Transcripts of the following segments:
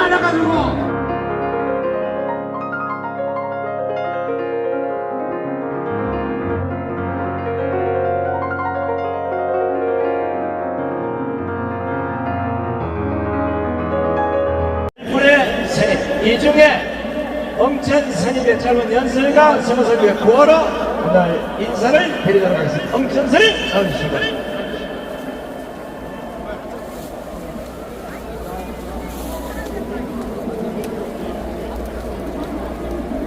많아가지고 이 중에 엉천 스님의 짧은 연설과 성서교의 구호로 오늘 인사를 드리도록 하겠습니다. 엉천스를 나와주시고.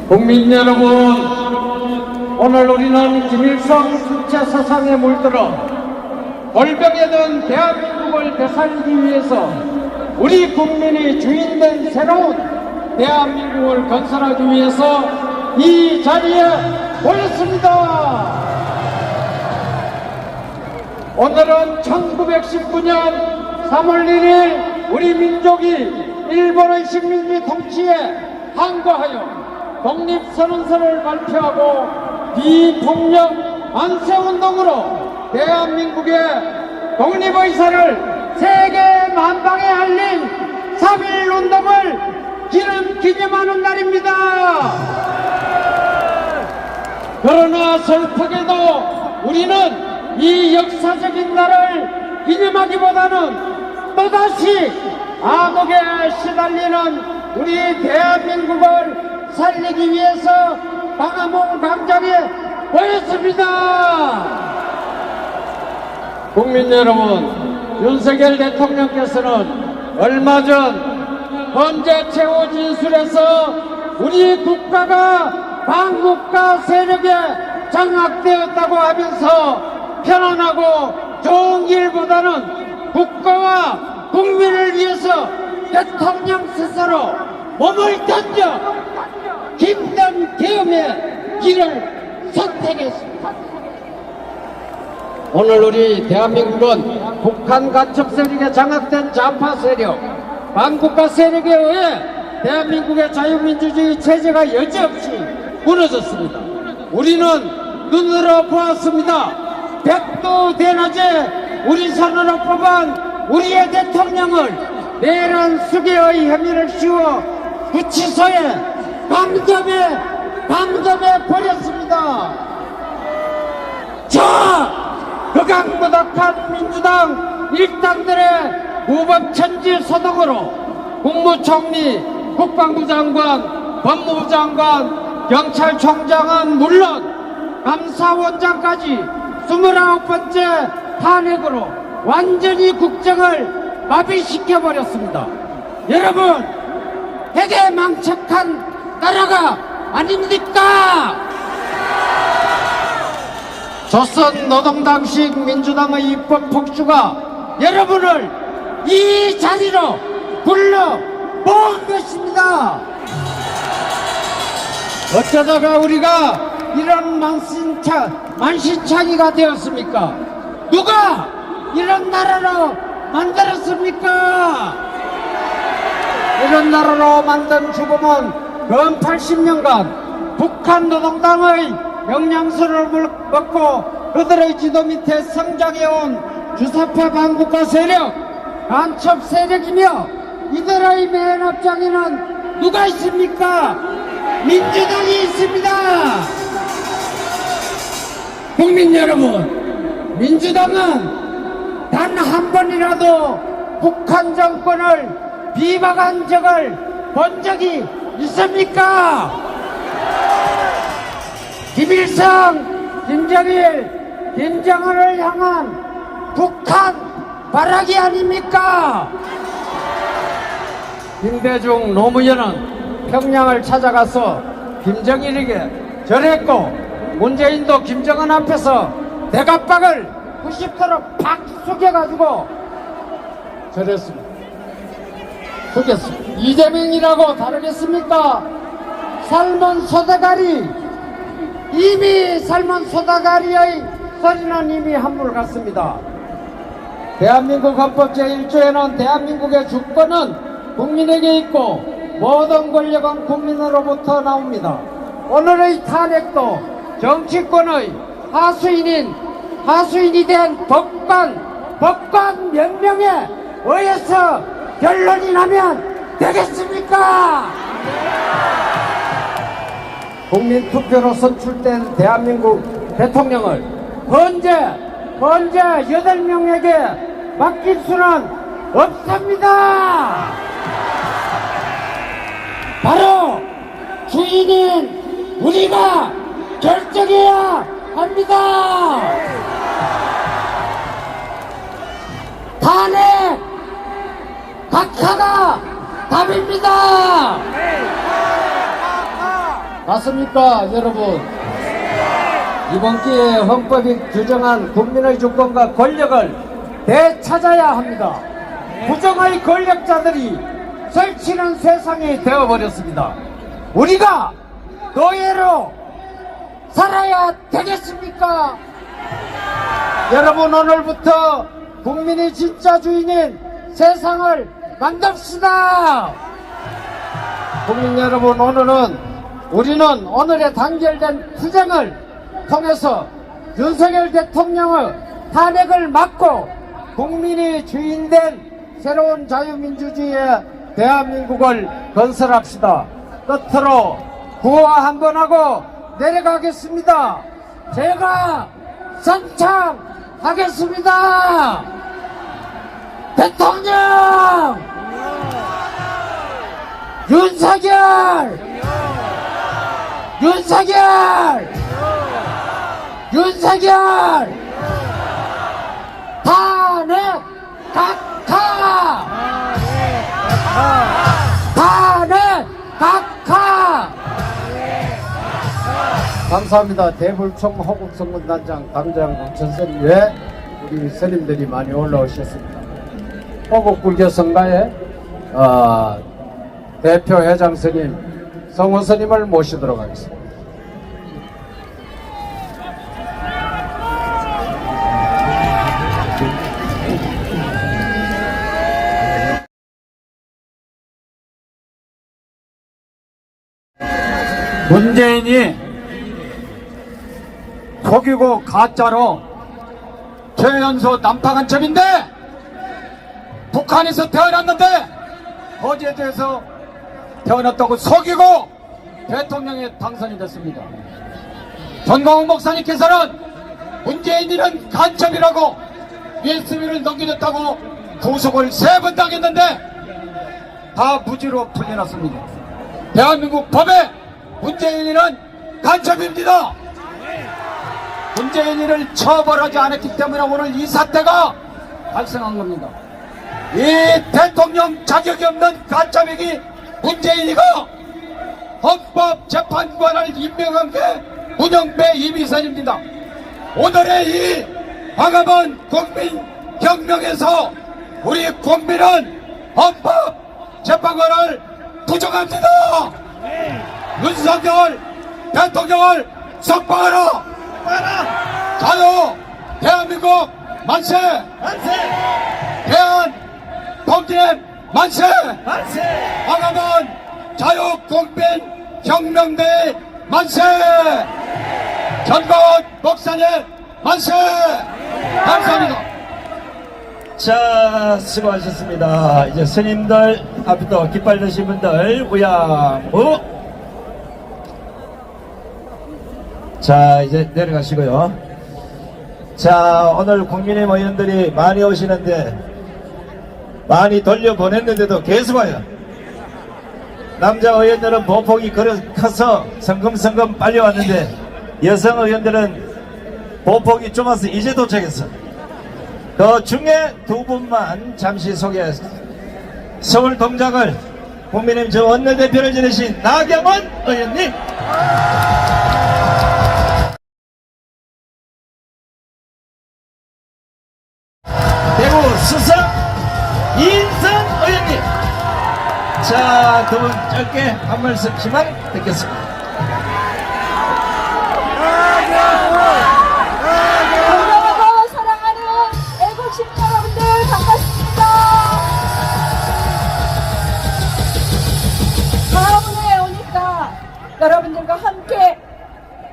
국민 여러분, 오늘 우리는 김일성 주체 사상에 물들어 골병에 든 대한민국을 되살리기 위해서 우리 국민이 주인된 새로운 대한민국을 건설하기 위해서 이 자리에 모였습니다. 오늘은 1919년 3월 1일 우리 민족이 일본의 식민지 통치에 항거하여 독립선언서를 발표하고 비폭력 만세운동으로 대한민국의 독립의사를 세계 만방에 알린 3.1운동을 기념하는 날입니다. 그러나 슬프게도 우리는 이 역사적인 날을 기념하기보다는 또다시 암흑에 시달리는 우리 대한민국을 살리기 위해서 광화문 광장에 모였습니다. 국민 여러분, 윤석열 대통령께서는 얼마 전 범죄 최후 진술에서 우리 국가가 반국가 세력에 장악되었다고 하면서 편안하고 좋은 길보다는 국가와 국민을 위해서 대통령 스스로 몸을 던져 힘든 계엄의 길을 선택했습니다. 오늘 우리 대한민국은 북한 간첩 세력에 장악된 좌파 세력, 반국가 세력에 의해 대한민국의 자유민주주의 체제가 여지없이 무너졌습니다. 우리는 눈으로 보았습니다. 백두 대낮에 우리 손으로 뽑은 우리의 대통령을 내란 수개의 혐의를 씌워 구치소에 감점해 버렸습니다. 극악무덕한 민주당 일당들의 무법천지 소동으로 국무총리, 국방부 장관, 법무부 장관, 경찰총장은 물론 감사원장까지 29번째 탄핵으로 완전히 국정을 마비시켜버렸습니다. 여러분, 되게 망측한 나라가 아닙니까? 조선 노동당식 민주당의 입법 폭주가 여러분을 이 자리로 불러 모은 것입니다. 어쩌다가 우리가 이런 만신창이가 되었습니까? 누가 이런 나라로 만들었습니까? 이런 나라로 만든 죽음은 근 80년간 북한 노동당의 영양소를 먹고 그들의 지도 밑에 성장해온 주사파 반국가 세력, 간첩 세력이며 이들의 맨 앞장에는 누가 있습니까? 민주당이 있습니다. 국민 여러분, 민주당은 단 한 번이라도 북한 정권을 비박한 적을 본 적이 있습니까? 김일성, 김정일, 김정은을 향한 북한 발악이 아닙니까? 김대중 노무현은 평양을 찾아가서 김정일에게 절했고 문재인도 김정은 앞에서 대갑박을 90도로 팍 숙여가지고 절했습니다. 숙였습니다. 이재명이라고 다르겠습니까? 삶은 소다가리, 이미 삶은 소다가리의 소리는 이미 한물 같습니다. 대한민국 헌법 제1조에는 대한민국의 주권은 국민에게 있고 모든 권력은 국민으로부터 나옵니다. 오늘의 탄핵도 정치권의 하수인이 된 법관 명령에 의해서 결론이 나면 되겠습니까? 국민 투표로 선출된 대한민국 대통령을 헌재 8명에게 맡길 수는 없습니다. 바로 주인인 우리가 결정해야 합니다. 탄핵 각하가 답입니다. 맞습니까, 여러분? 이번 기회에 헌법이 규정한 국민의 주권과 권력을 되찾아야 합니다. 부정의 권력자들이 설치는 세상이 되어버렸습니다. 우리가 노예로 살아야 되겠습니까? 여러분, 오늘부터 국민이 진짜 주인인 세상을 만듭시다. 국민 여러분, 우리는 오늘의 단결된 투쟁을 통해서 윤석열 대통령의 탄핵을 막고 국민이 주인된 새로운 자유민주주의의 대한민국을 건설합시다. 끝으로 구호 한번 하고 내려가겠습니다. 제가 선창하겠습니다. 대통령 윤석열 탄핵 각하 감사합니다. 대불총 호국성군단장 당장 공천선 외 우리 스님들이 많이 올라오셨습니다. 호국불교 성가의 대표 회장 스님 성호 스님을 모시도록 하겠습니다. 문재인이 속이고 가짜로 최연소 난파간첩인데 북한에서 태어났는데 거제도에서 태어났다고 속이고 대통령에 당선이 됐습니다. 전광훈 목사님께서는 문재인이는 간첩이라고 USB를 넘겨줬다고 구속을 3번 당했는데 다 무죄로 풀려났습니다. 대한민국 법에 문재인이는 간첩입니다. 문재인이를 처벌하지 않았기 때문에 오늘 이 사태가 발생한 겁니다. 이 대통령 자격이 없는 간첩이기 문재인이가 헌법재판관을 임명한 게 문영배 이미선입니다. 오늘의 이 광화문 국민혁명에서 우리 국민은 헌법재판관을 부정합니다. 윤석열 대통령을 석방하라! 자유 대한민국 만세! 대한 통일 만세! 광화문 자유국민혁명대 만세! 전광훈 목사님 만세! 감사합니다. 자, 수고하셨습니다. 이제 스님들 앞부터 깃발 드신 분들 우양무. 자, 이제 내려가시고요. 자, 오늘 국민의힘 의원들이 많이 오시는데 많이 돌려보냈는데도 계속 와요. 남자 의원들은 보폭이 커서 성금성금 빨리 왔는데 여성 의원들은 보폭이 좁아서 이제 도착했어. 그 중에 2분만 잠시 소개하겠습니다. 서울 동작을 국민의힘 저 원내대표를 지내신 나경원 의원님, 대구 수석 이인선 의원님. 자, 2분 짧게 한 말씀씩만 듣겠습니다. 존경하고 사랑하는 애국심 여러분들 반갑습니다. 광화문에 오니까 여러분들과 함께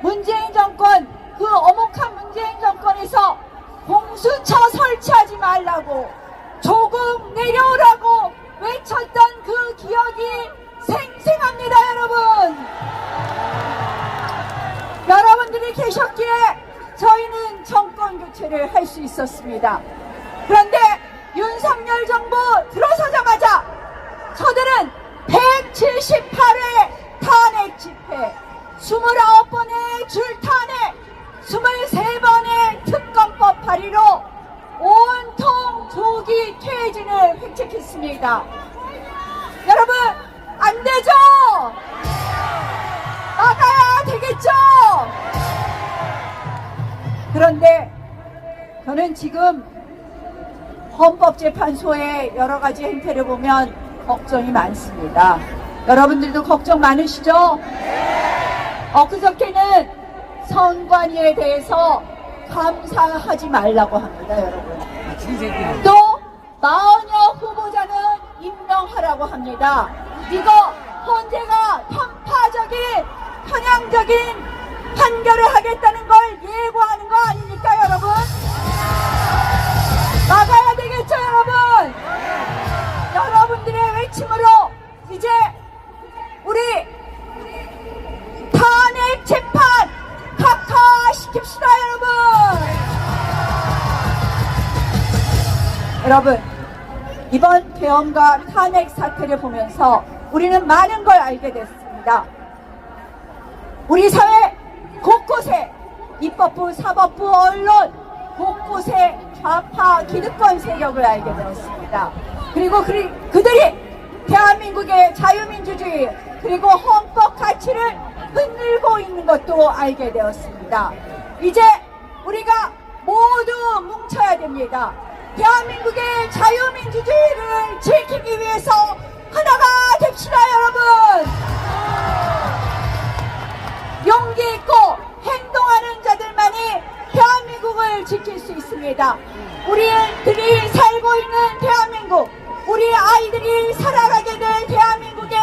문재인 정권, 그 어목한 문재인 정권에서 공수처 설치하지 말라고, 조국 내려오라고 외쳤던 그 기억 되셨기에 저희는 정권 교체를 할 수 있었습니다. 그런데 윤석열 정부 들어서자마자 저들은 178회 탄핵 집회, 29번의 줄탄핵, 23번의 특검법 발의로 온통 조기 퇴진을 획책했습니다. 여러분, 안 되죠? 나가야 되겠죠? 그런데 저는 지금 헌법재판소의 여러 가지 행태를 보면 걱정이 많습니다. 여러분들도 걱정 많으시죠? 엊그저께는 선관위에 대해서 감사하지 말라고 합니다, 여러분. 또 마흔여 후보자는 임명하라고 합니다. 이거 헌재가 편파적인 편향적인 판결을 하겠다는 걸 예고하는 거 아닙니까, 여러분? 막아야 되겠죠, 여러분? 여러분들의 외침으로 이제 우리 탄핵 재판 각하시킵시다, 여러분. 여러분, 이번 계엄과 탄핵 사태를 보면서 우리는 많은 걸 알게 됐습니다. 우리 사회 곳곳에 입법부, 사법부, 언론 곳곳에 좌파 기득권 세력을 알게 되었습니다. 그리고 그들이 대한민국의 자유민주주의 그리고 헌법 가치를 흔들고 있는 것도 알게 되었습니다. 이제 우리가 모두 뭉쳐야 됩니다. 대한민국의 자유민주주의를 지키기 위해서 하나가 됩시다, 여러분. 용기 있고 행동하는 자들만이 대한민국을 지킬 수 있습니다. 우리들이 살고 있는 대한민국, 우리 아이들이 살아가게 될 대한민국의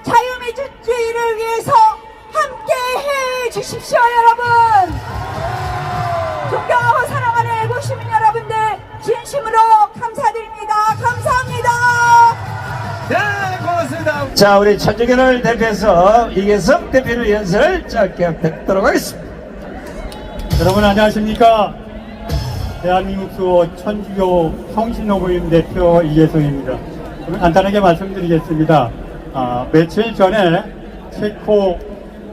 자유민주주의를 위해서 함께 해 주십시오, 여러분. 존경하고 사랑하는 애국시민 여러분들, 진심으로 감사드립니다. 감사합니다. 네, 고맙습니다. 자, 우리 천주교를 대표해서 이계성 대표의 연설을 짧게 듣도록 하겠습니다. 여러분 안녕하십니까. 대한민국 수호 천주교 성신노부임 대표 이계성입니다. 오늘 간단하게 말씀드리겠습니다. 며칠 전에 체코,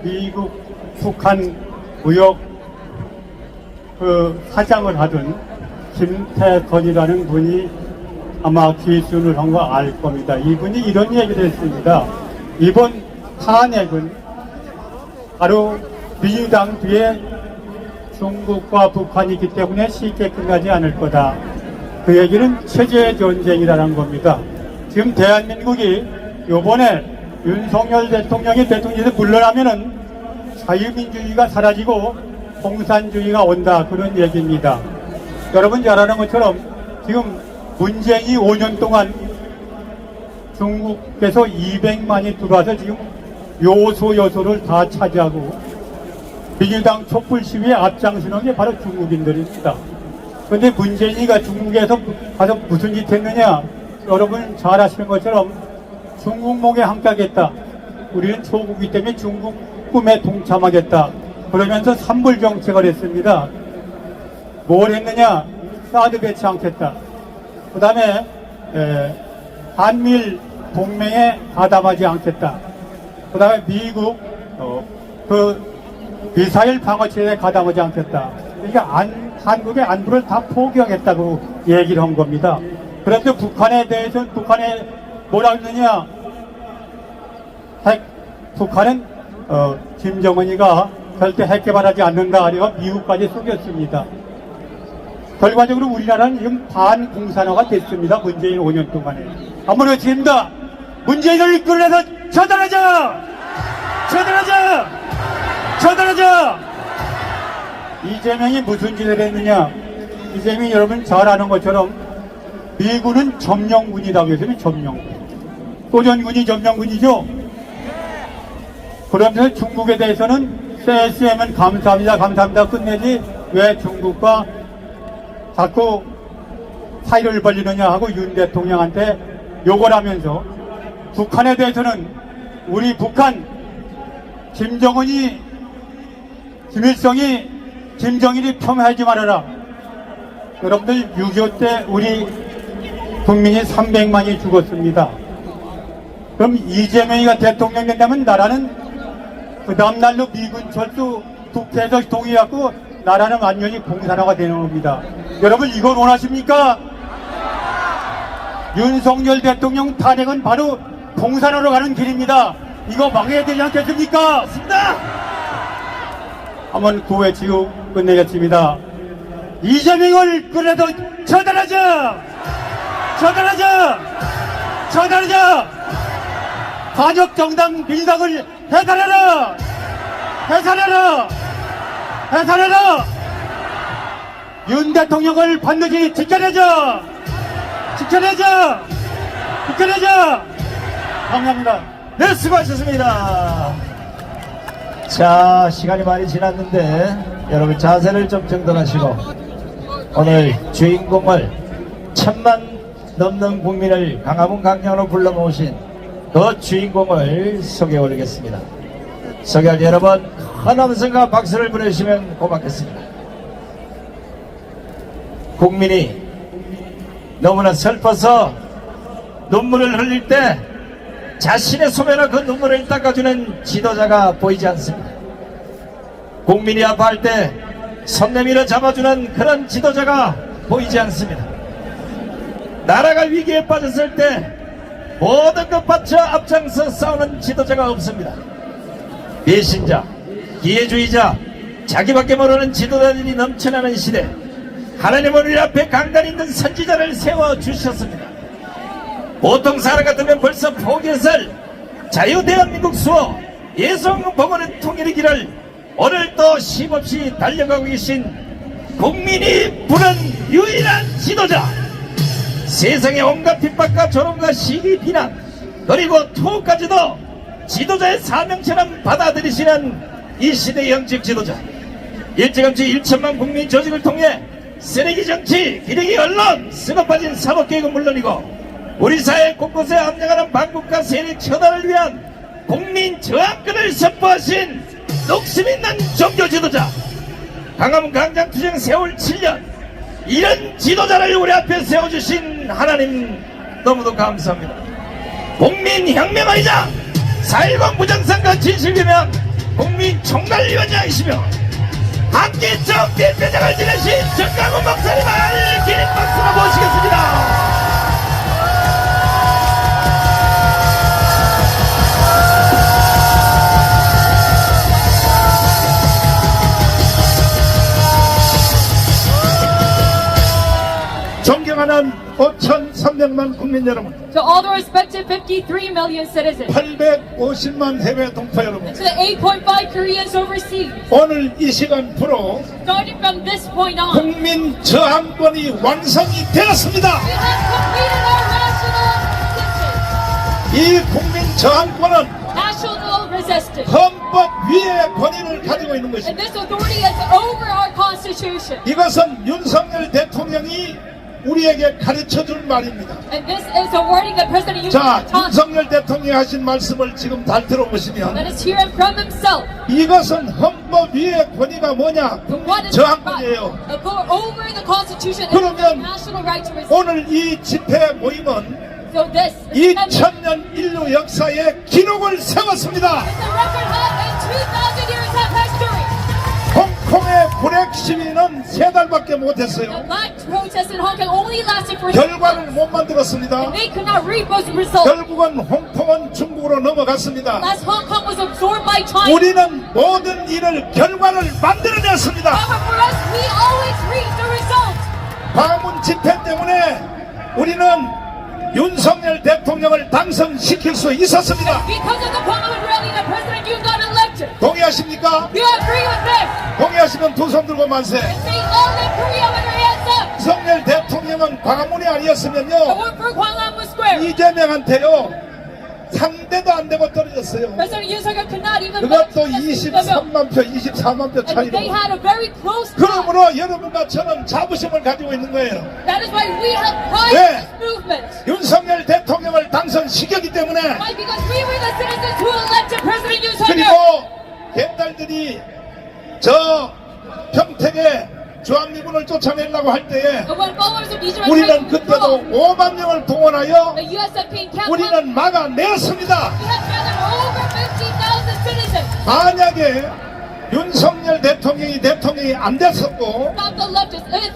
미국, 북한 무역 사장을 하던 김태선이라는 분이 아마 귀순을 한 거 알 겁니다. 이분이 이런 얘기를 했습니다. 이번 탄핵은 바로 민주당 뒤에 중국과 북한이 있기 때문에 쉽게 끝나지 않을 거다. 그 얘기는 체제 전쟁이라는 겁니다. 지금 대한민국이 요번에 윤석열 대통령이 대통령에서 물러나면은 자유민주주의가 사라지고 공산주의가 온다. 그런 얘기입니다. 여러분 잘 아는 것처럼 지금 문재인이 5년 동안 중국에서 200만이 들어와서 지금 요소를 다 차지하고 민주당 촛불 시위에 앞장서는 게 바로 중국인들입니다. 그런데 문재인이가 중국에서 가서 무슨 짓 했느냐? 여러분 잘 아시는 것처럼 중국 목에 함께하겠다. 우리는 초국이기 때문에 중국 꿈에 동참하겠다. 그러면서 산불 정책을 했습니다. 뭘 했느냐? 사드 배치 않겠다. 그 다음에 한미일 동맹에 가담하지 않겠다. 그 다음에 미국 미사일 방어체에 가담하지 않겠다. 그러니까 한국의 안보를 다 포기하겠다고 얘기를 한 겁니다. 그런데 북한에 대해서는 북한에 뭐라 그러느냐? 북한은 김정은이가 절대 핵 개발하지 않는다. 그래서 미국까지 속였습니다. 결과적으로 우리나라는 지금 반공산화가 됐습니다. 문재인 5년 동안에. 한번 외칩니다. 문재인을 이끌어내서 처단하자! 처단하자! 처단하자! 이재명이 무슨 짓을 했느냐? 이재명이 여러분 잘 아는 것처럼 미군은 점령군이라고 해서 점령군. 소련군이 점령군이죠? 그러면서 중국에 대해서는 CSM은 감사합니다. 감사합니다. 끝내지 왜 중국과 자꾸 사이를 벌리느냐 하고 윤 대통령한테 욕을 하면서 북한에 대해서는 우리 북한 김정은이 김일성이 김정일이 폄하하지 말아라. 여러분들 6.25 때 우리 국민이 300만이 죽었습니다. 그럼 이재명이가 대통령 된다면 나라는 그 다음날로 미군 철수 국회에서 동의하고 나라는 완전히 공산화가 되는 겁니다. 여러분 이걸 원하십니까? 윤석열 대통령 탄핵은 바로 공산화로 가는 길입니다. 이거 막아야 되지 않겠습니까? 맞습니다. 한번 구회 지우 끝내겠습니다. 이재명을 그래도 처단하자! 처단하자! 처단하자! 가족정당 민상을 해산하라! 해산하라! 해산하라! 윤 대통령을 반드시 지켜내자! 지켜내자! 지켜내자! 감사합니다. 네, 수고하셨습니다. 자, 시간이 많이 지났는데 여러분 자세를 좀 정돈하시고 오늘 주인공을 1000만 넘는 국민을 광화문 광장으로 불러 모으신 그 주인공을 소개해 올리겠습니다. 소개할 여러분 큰 함성과 박수를 보내주시면 고맙겠습니다. 국민이 너무나 슬퍼서 눈물을 흘릴 때 자신의 소매로 그 눈물을 닦아주는 지도자가 보이지 않습니다. 국민이 아파할 때 손 내밀어 잡아주는 그런 지도자가 보이지 않습니다. 나라가 위기에 빠졌을 때 모든 것 바쳐 앞장서 싸우는 지도자가 없습니다. 배신자, 기회주의자, 자기밖에 모르는 지도자들이 넘쳐나는 시대, 하나님은 우리 앞에 강단 있는 선지자를 세워주셨습니다. 보통 사람 같으면 벌써 포기했을 자유 대한민국 수호 예성복원의 통일의 길을 오늘 또 쉼없이 달려가고 계신 국민이 부른 유일한 지도자, 세상의 온갖 핍박과 조롱과 시기 비난 그리고 투까지도 지도자의 사명처럼 받아들이시는 이 시대의 영적 지도자, 일찌감치 1천만 국민 조직을 통해 쓰레기 정치, 기레기 언론, 썩어 빠진 사법개혁은 물론이고 우리 사회 곳곳에 함량하는 반국가 세력 처단을 위한 국민 저항권을 선포하신 욕심 있는 종교 지도자, 광화문 광장 투쟁 세월 7년 이런 지도자를 우리 앞에 세워주신 하나님 너무도 감사합니다. 국민혁명의장 4.10 부정선거 진실규명 국민총괄위원장이시며 한기총 대표장을 지내신 정강훈 목사님을 긴 박수로 모시겠습니다. 존경하는 5,300만 국민 여러분, To all the respected 53 million citizens, 850만 해외 동포 여러분, to the 8.5 Koreans overseas, 오늘 이 시간부로 starting from this point on, we 국민 저항권이 완성이 되었습니다. have completed our national resistance. 이 국민 저항권은 National resistance. 헌법 위의 권위를 가지고 있는 And 것입니다. this authority is over our constitution. 이것은 윤석열 대통령이 우리에게 가르쳐줄 말입니다. And this is a wording that President Yoon 자, taught. 윤석열 대통령이 하신 말씀을 지금 잘 Let 들어보시면 us hear it from himself. 이것은 헌법 위의 권위가 뭐냐? The what is 저항권이에요. over the constitution is 그러면 the national right to resist. 오늘 이 집회 모임은 So this is the 2000년 인류 역사에 기록을 세웠습니다. record high in 2,000 years of history. 홍콩의 불행 시위는 3달밖에 못했어요. The black protests in Hong Kong only lasted for 6 결과를 months. 못 만들었습니다. And they could not reap those results. 결국은 홍콩은 중국으로 넘어갔습니다. As Hong Kong was absorbed by China. 우리는 모든 일을 결과를 만들어냈습니다. However, for us, we always reap the result. 광화문 집회 때문에 우리는 윤석열 대통령을 당선시킬 수 있었습니다. Because of the Parliament rally that President Yoon got elected. 동의하십니까? You agree with this? 동의하시면 두 손 들고 만세. Say all in Korea with your hands up. 윤석열 대통령은 광화문이 The 아니었으면요 word for Gwanghwamun Square. 이재명한테요 상대도 안 되고 떨어졌어요. President Yoon Suk-yeol could not even 그것도 contest the bill. 23만 표, 24만 표 And they 차이로. had a very close tie. 그러므로 여러분과 저는 자부심을 가지고 있는 거예요. That is why we have pride 네. in this movement. 윤석열 대통령을 당선시켰기 때문에. Why? Because we were the citizens who elected President Yoon Suk-yeol. 그리고 옛날들이 저 평택 이명택의 주한미군을 쫓아내려고 할 때에 And when followers of Israel 우리는 tried to 그때도 withdraw, 5만 명을 동원하여 the USFP encampment, 우리는 막아냈습니다. we have gathered over 15,000 citizens. 만약에 윤석열 대통령이 안 됐었고 Stop the leftist.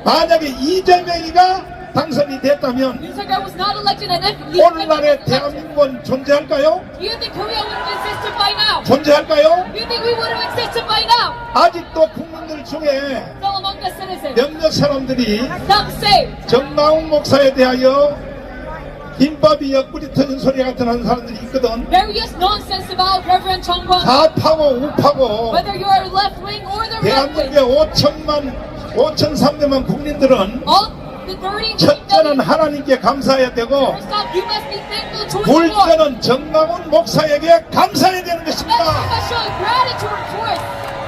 만약에 이재명이가 당선이 됐다면 If Yusoka was not elected and if 오늘날의 대한민국은 존재할까요? do you think Korea would have existed by now? 존재할까요? Do you think we would have existed by now? 아직도 국민들 중에 Still among the citizens. 몇몇 사람들이 Some say 정나훈 목사에 대하여 김밥이 옆구리 터진 소리 같은 하는 사람들이 있거든. various nonsense about Reverend Chung Kwang, 좌파고 우파고 whether you are left wing or the right wing. 대한민국의 5,300만 국민들은 All the 30 첫째는 하나님께 감사해야 되고 First off, you must be thankful towards the Lord. 둘째는 정나훈 목사에게 감사해야 되는 Next, you 것입니다. must show gratitude towards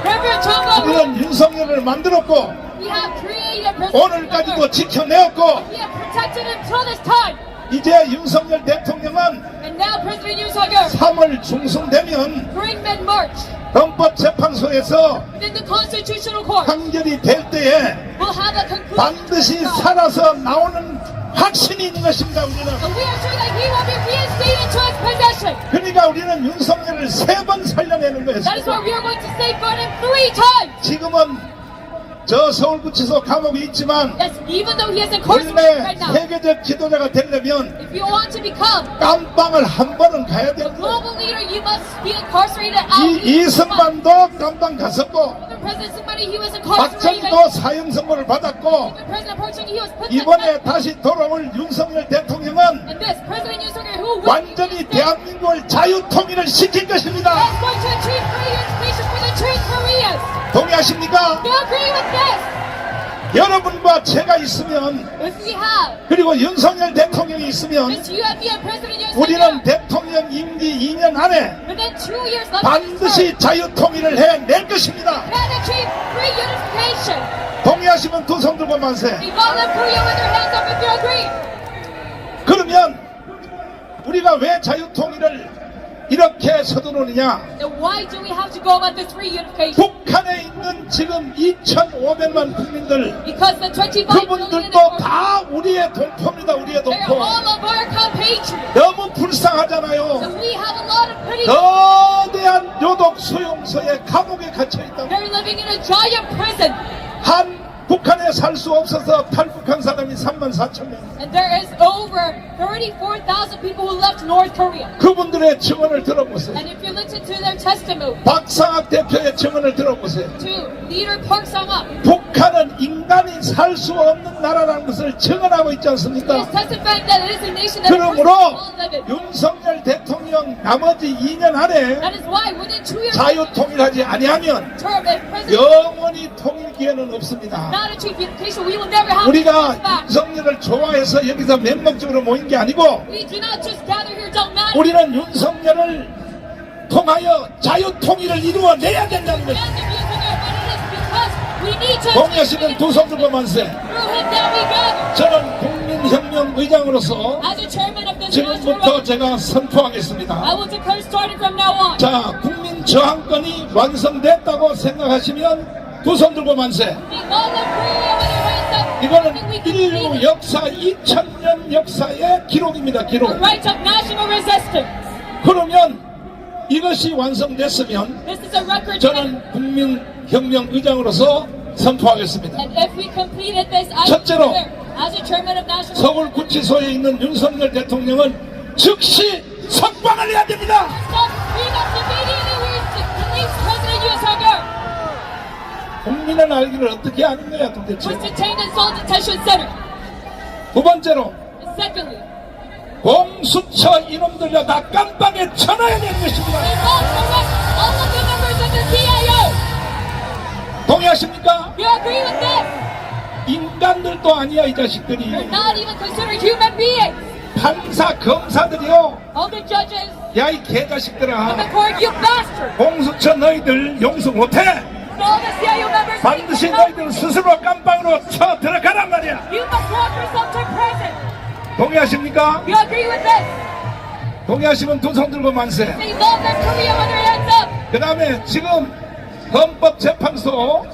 Reverend Chung Kwang. 우리는 윤석열을 만들었고 We have created President 오늘까지도 Yoon 지켜내었고 We have protected him till this time. 이제 윤석열 대통령은 And now President Yoon Suk-yeol, 3월 중순 되면 during mid-March, 헌법재판소에서 within the Constitutional Court, 판결이 될 때에 will have a conclusion. 반드시 살아서 나오는 확신이 있는 것입니다. 우리는. And we are sure that he will be reinstated to his possession. 그러니까 우리는 윤석열을 3번 살려내는 That is why 것입니다. we are going to safeguard him 3 times. 지금은 저 서울구치소 감옥에 있지만 Yes, even though he is incarcerated 원래 right now, 세계적 지도자가 되려면 if you want to become 깜방을 한 번은 가야 a 됩니다. global leader, you must be incarcerated out. 이승만도 깜방 갔었고 Even President Somebody, he was incarcerated. 박정희도 사형 선고를 받았고 Even President Park Chung-hee, he was put to 이번에 death. 다시 돌아올 윤석열 대통령은 And this President Yoon Suk-yeol, who will 완전히 대한민국을 자유통일을 시킬 것입니다. is going to achieve free unification for the two Koreas. 동의하십니까? Do you agree with this? 여러분과 제가 있으면 If we have 그리고 윤석열 대통령이 있으면 this UFP and President Yoon 우리는 Suk-yeol, 대통령 임기 2년 안에 within 2 years left of his term, 반드시 자유통일을 해낼 것입니다. can achieve free unification. 동의하시면 두 손 들고 만세. We all love Korea with their hands up if you agree. 그러면 우리가 왜 자유통일을 이렇게 서두르느냐? Then why do we have to go about this free unification? 북한에 있는 지금 2,500만 국민들 Because the 25 million 그분들도 다 우리의 동포입니다. 우리의 they're 동포. all of our compatriots. 너무 불쌍하잖아요. And we have a lot of pretty. 거대한 요독 수용소에 감옥에 갇혀 있다. They're living in a giant prison. 한 북한에 살 수 없어서 탈북한 사람이 34,000명. And there is over 34,000 people who left North Korea. 그분들의 증언을 들어보세요. And if you listen to their testimony, 박상학 대표의 증언을 들어보세요. to leader Park Sang-up, 북한은 인간이 살 수 없는 나라라는 것을 증언하고 있지 he is 않습니까? testifying that it is a nation that a person 그러므로 will live in. 윤석열 대통령 나머지 2년 안에 That is why within 2 years 자유통일하지 아니하면 term, if President 영원히 통일 기회는 없습니다. not achieve unification, we will never have 우리가 peace back. 윤석열을 좋아해서 여기서 맹목적으로 모인 게 아니고 We do not just gather here dogmatically. 우리는 윤석열을 통하여 자유통일을 이루어내야 된다는 것입니다. But it is because we need to 동의하시는 두 손 들고 만세. through him that we gather. 저는 국민혁명 의장으로서 As a chairman of this 지금부터 national 제가 선포하겠습니다. I will declare starting from now on. 자, 국민 저항권이 완성됐다고 생각하시면 두 손 들고 만세. The all of Korea with their hands up. 이거는 I think we can 인류 see 역사 2000년 역사의 기록입니다. the 기록. right of national resistance. 그러면 이것이 완성됐으면 This is a record. 저는 국민혁명 의장으로서 선포하겠습니다. And if we completed this, I will 첫째로, declare, as a chairman of national 서울 구치소에 있는 윤석열 대통령은 즉시 석방을 해야 됩니다. we must immediately release President Yoon Suk-yeol. 국민을 알기를 어떻게 아는 거야 도대체. Was detained in Seoul Detention Center. 두 번째로 And secondly, 공수처 이놈들과 다 깜빵에 쳐넣어야 되는 것입니다. we must arrest all of the members of the CIO. 동의하십니까? You agree with this? 인간들도 아니야 이 자식들이. They're not even considered human beings. 판사 검사들이요. All the judges 야 이 of the 개자식들아. court, you bastard. 공수처 너희들 용서 못해. All the CIO members, 반드시 너희들 스스로 깜빵으로 쳐 들어가란 말이야. you must walk yourself to prison. 동의하십니까? You agree with this? 동의하시면 두 손 들고 만세. They love their Korea with their hands up. 그 다음에 지금 헌법재판소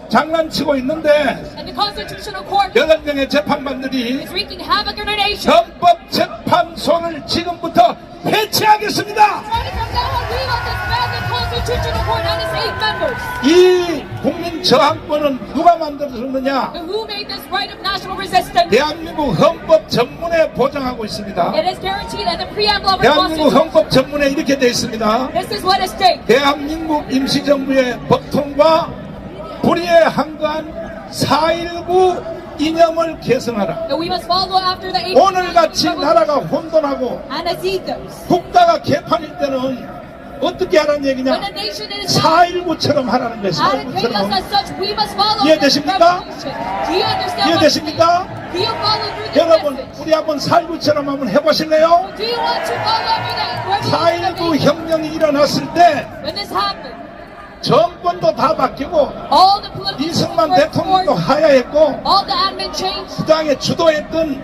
장난치고 있는데 And the Constitutional Court 8명의 재판관들이 is wreaking havoc in our nation. 헌법재판소를 지금부터 해체하겠습니다. Starting from now on, we will disband the Constitutional Court and its 8 members. 이 국민 저항권은 누가 만들어줬느냐? And who made this right of national resistance? 대한민국 헌법 전문에 보장하고 있습니다. It is guaranteed at the preamble of our 대한민국 Constitution. 헌법 전문에 이렇게 되어 있습니다. This is what it states. 대한민국 임시정부의 법통과 불의에 항거한 4.19 이념을 개선하라. That we must follow after the 8 오늘같이 나라가 혼돈하고 and as ethos. 국가가 개판일 때는 어떻게 하라는 When 얘기냐? a nation is 4.19처럼 하라는 거예요. allocated us 4.19처럼. as such, we must follow 이해되십니까? the revolution. Do you understand what I'm saying? 이해되십니까? Do you follow through this 여러분, message? 우리 한번 4.19처럼 한번 해보실래요? Do you want to follow after that revolution? 4.19 혁명이 일어났을 때 When this happened, 정권도 다 바뀌고 all the political 이승만 support 대통령도 for 하야했고 all the admin changed. 그 당에 주도했던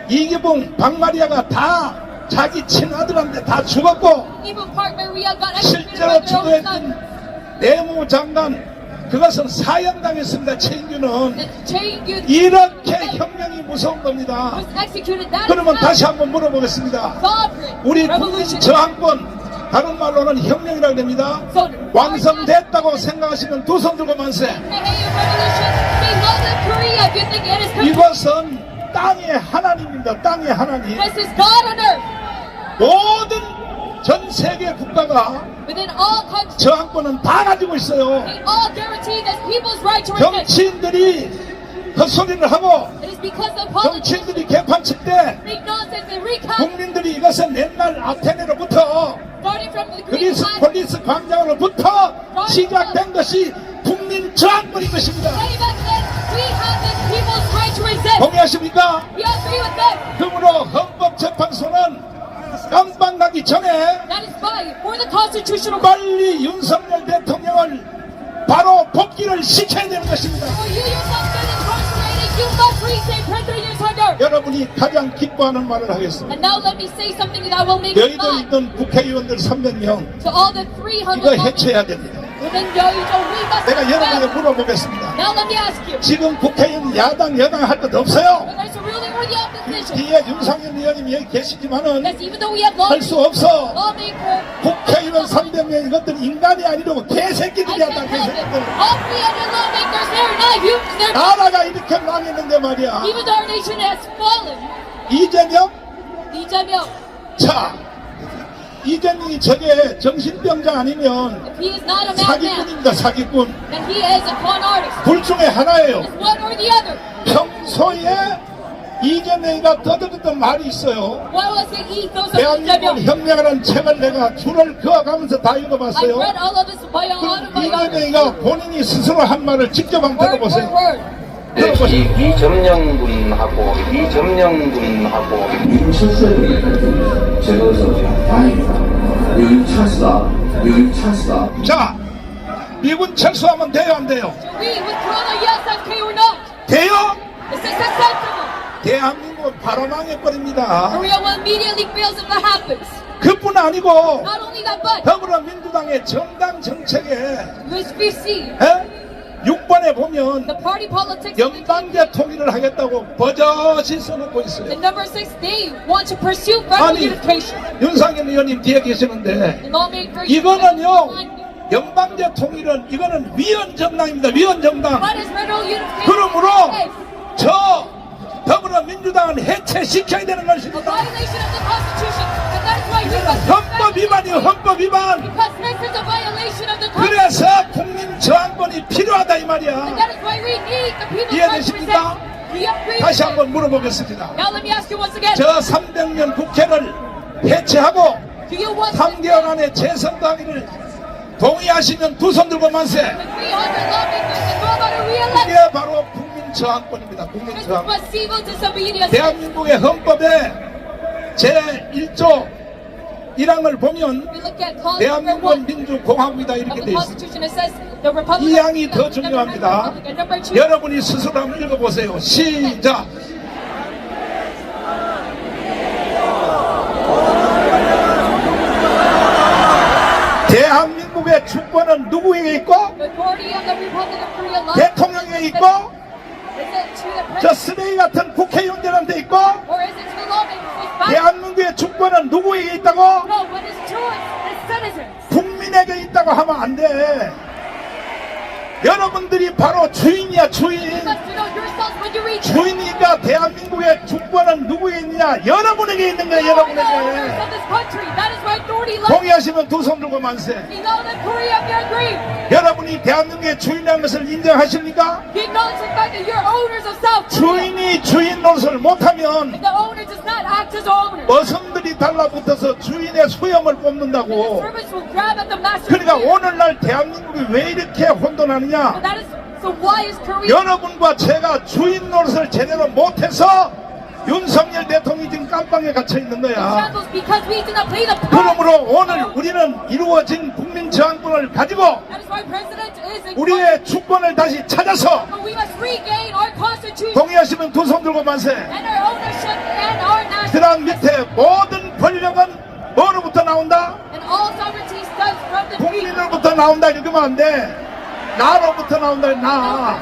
이기붕, 박마리아가 다 자기 친아들한테 다 죽었고 Even Park Maria got executed 실제로 by their own son. 주도했던 내무장관 그것은 사형당했습니다. 최인규는 The chain you 이렇게 혁명이 무서운 겁니다. was executed. That 그러면 is 다시 not 한번 물어보겠습니다. sovereign 우리 국민 revolution. 저항권 다른 말로는 혁명이라고 됩니다. 완성됐다고 생각하시면 두 손 들고 만세. The Hayu revolution. They love in Korea. If you think it is complete, 이것은 땅의 하나님입니다. 땅의 하나님. this is God on earth. 모든 전 세계 국가가 Within all countries, 저항권은 다 가지고 있어요. they all guarantee this people's right to resist. 정치인들이 헛소리를 하고 It is because the politicians 정치인들이 개판칠 때 make nonsense and recount, 국민들이 이것은 옛날 아테네로부터 starting from the Greek 그리스 times, 폴리스 광장으로부터 시작된 것이 국민 저항권인 것입니다. way back then, we have this people's right to resist. 동의하십니까? We agree with them. 그러므로 헌법재판소는 깜빵 가기 전에 That is why, for the Constitutional Court, 빨리 윤석열 대통령을 바로 복귀를 시켜야 되는 것입니다. for you yourself been incarcerated, you must reinstate President Yusof. 여러분이 가장 기뻐하는 말을 하겠습니다. And now let me say something that will make you 여의도 laugh. 있던 국회의원들 300명 To all the 300 이거 해체해야 됩니다. within Yeouido, we must 내가 여러분에게 expel. 물어보겠습니다. Now let me ask you, 지금 국회의원 야당 여당 할 것 없어요. when there's a ruling or the opposition, 뒤에 윤상현 의원님이 여기 계시지만은 yes, even though we have 할 수 없어. lawmaker, 국회의원 300명 이것들 인간이 아니라고 I 개새끼들이야 다 can't help it. 개새끼들. All 300 lawmakers, they're not humans, they're 나라가 이렇게 망했는데 말이야. even though our nation has fallen. 이재명? 이재명, 자, 이재명이 저게 정신병자 아니면 if he is not a madman, 사기꾼입니다. 사기꾼. then he is a con artist. 둘 중에 하나예요. It's one or the other. 평소에 이재명이가 떠들었던 말이 있어요. What was the ethos of 대한민국 이재명? 혁명이라는 책을 내가 줄을 그어가면서 다 I 읽어봤어요. read all of his autobiography, 이재명이가 본인이 스스로 한 말을 직접 한번 word for 들어보세요. word. 들어보세요. 이점령군하고 철수해야 제거해서 다행이다. 여기 찬스다. 자, 미군 철수하면 돼요, 안 돼요? Do we withdraw the USFK or not? 돼요? Is this acceptable? 대한민국은 바로 망해버립니다. Korea will immediately fail if that happens. 그뿐 아니고 Not only that, but 더불어민주당의 정당 정책에 as we see, 6번에 보면 the party politics, 연방제 통일을 하겠다고 버젓이 써놓고 the 있어요. number 6, they want to pursue federal 아니, unification. 윤상현 의원님 뒤에 계시는데 The lawmakers, 이거는요, 연방제 통일은 이거는 위헌정당입니다. 위헌정당. what is federal unification? 그러므로 Okay. 저 더불어민주당은 해체시켜야 되는 A 것입니다. violation of the Constitution, and that is why we must 헌법 위반이요, 헌법 위반. because this is a violation of the Constitution. 그래서 국민 저항권이 필요하다 이 And 말이야. that is why we need the people's right to 이해되십니까? resist. We agree 다시 with 한번 it. 물어보겠습니다. Now let me ask you once again, 저 300년 국회를 해체하고 do you want 3개월 안에 재선당일을 동의하시면 두 손 들고 만세. the 300 lawmakers to go about a re-election? 이게 바로 국민 저항권입니다. 국민 This is 저항권. what civil disobedience is. 대한민국의 헌법에 제1조 1항을 보면 We look at clause number 대한민국은 1 민주공화국이다 of 이렇게 the 되어 있습니다. Constitution. It says the Republic 이 of 항이 더 중요합니다. And number 2, 여러분이 스스로 한번 읽어보세요. 시작. 대한민국의 대한민국의 주권은 누구에게 있고 The authority of the Republic of Korea lies 대통령에게 있고 is it to the 저 president 쓰레기 같은 국회의원들한테 있고 or is it to the lawmakers? 대한민국의 주권은 누구에게 있다고? No, what is to us as citizens? 국민에게 있다고 하면 안 돼. 여러분들이 바로 주인이야, 주인. You must know yourselves when you read 주인이니까 대한민국의 주권은 누구에게 있느냐? 여러분에게 있는 거야, You are the owners 여러분에게. of this country. That is why authority lies. 동의하시면 두 손 들고 만세. He knows that Korea, if you agree. 여러분이 대한민국의 주인이라는 것을 인정하십니까? He knows the fact that you're owners of South Korea. 주인이 주인 노릇을 못하면 If the owner does not act as owners, 어선들이 달라붙어서 주인의 수염을 the 뽑는다고. servants will grab at the master's 그러니까 beard. 오늘날 대한민국이 왜 이렇게 혼돈하느냐? And that is, so why is Korea? 여러분과 제가 주인 노릇을 제대로 못해서 윤석열 대통령이 지금 깜빵에 gat혀 있는 거야. Shambles because we did not play the part. 그러므로 오늘 우리는 이루어진 국민 저항권을 가지고 That is why President is in 우리의 주권을 다시 찾아서 But we must regain our constitution 동의하시면 두 손 들고 만세. and our ownership and our national 그다음 밑에 모든 권력은 뭐로부터 나온다? and all sovereignty stems from the people. 국민으로부터 나온다 이러면 안 돼. 나로부터 나온다. 나.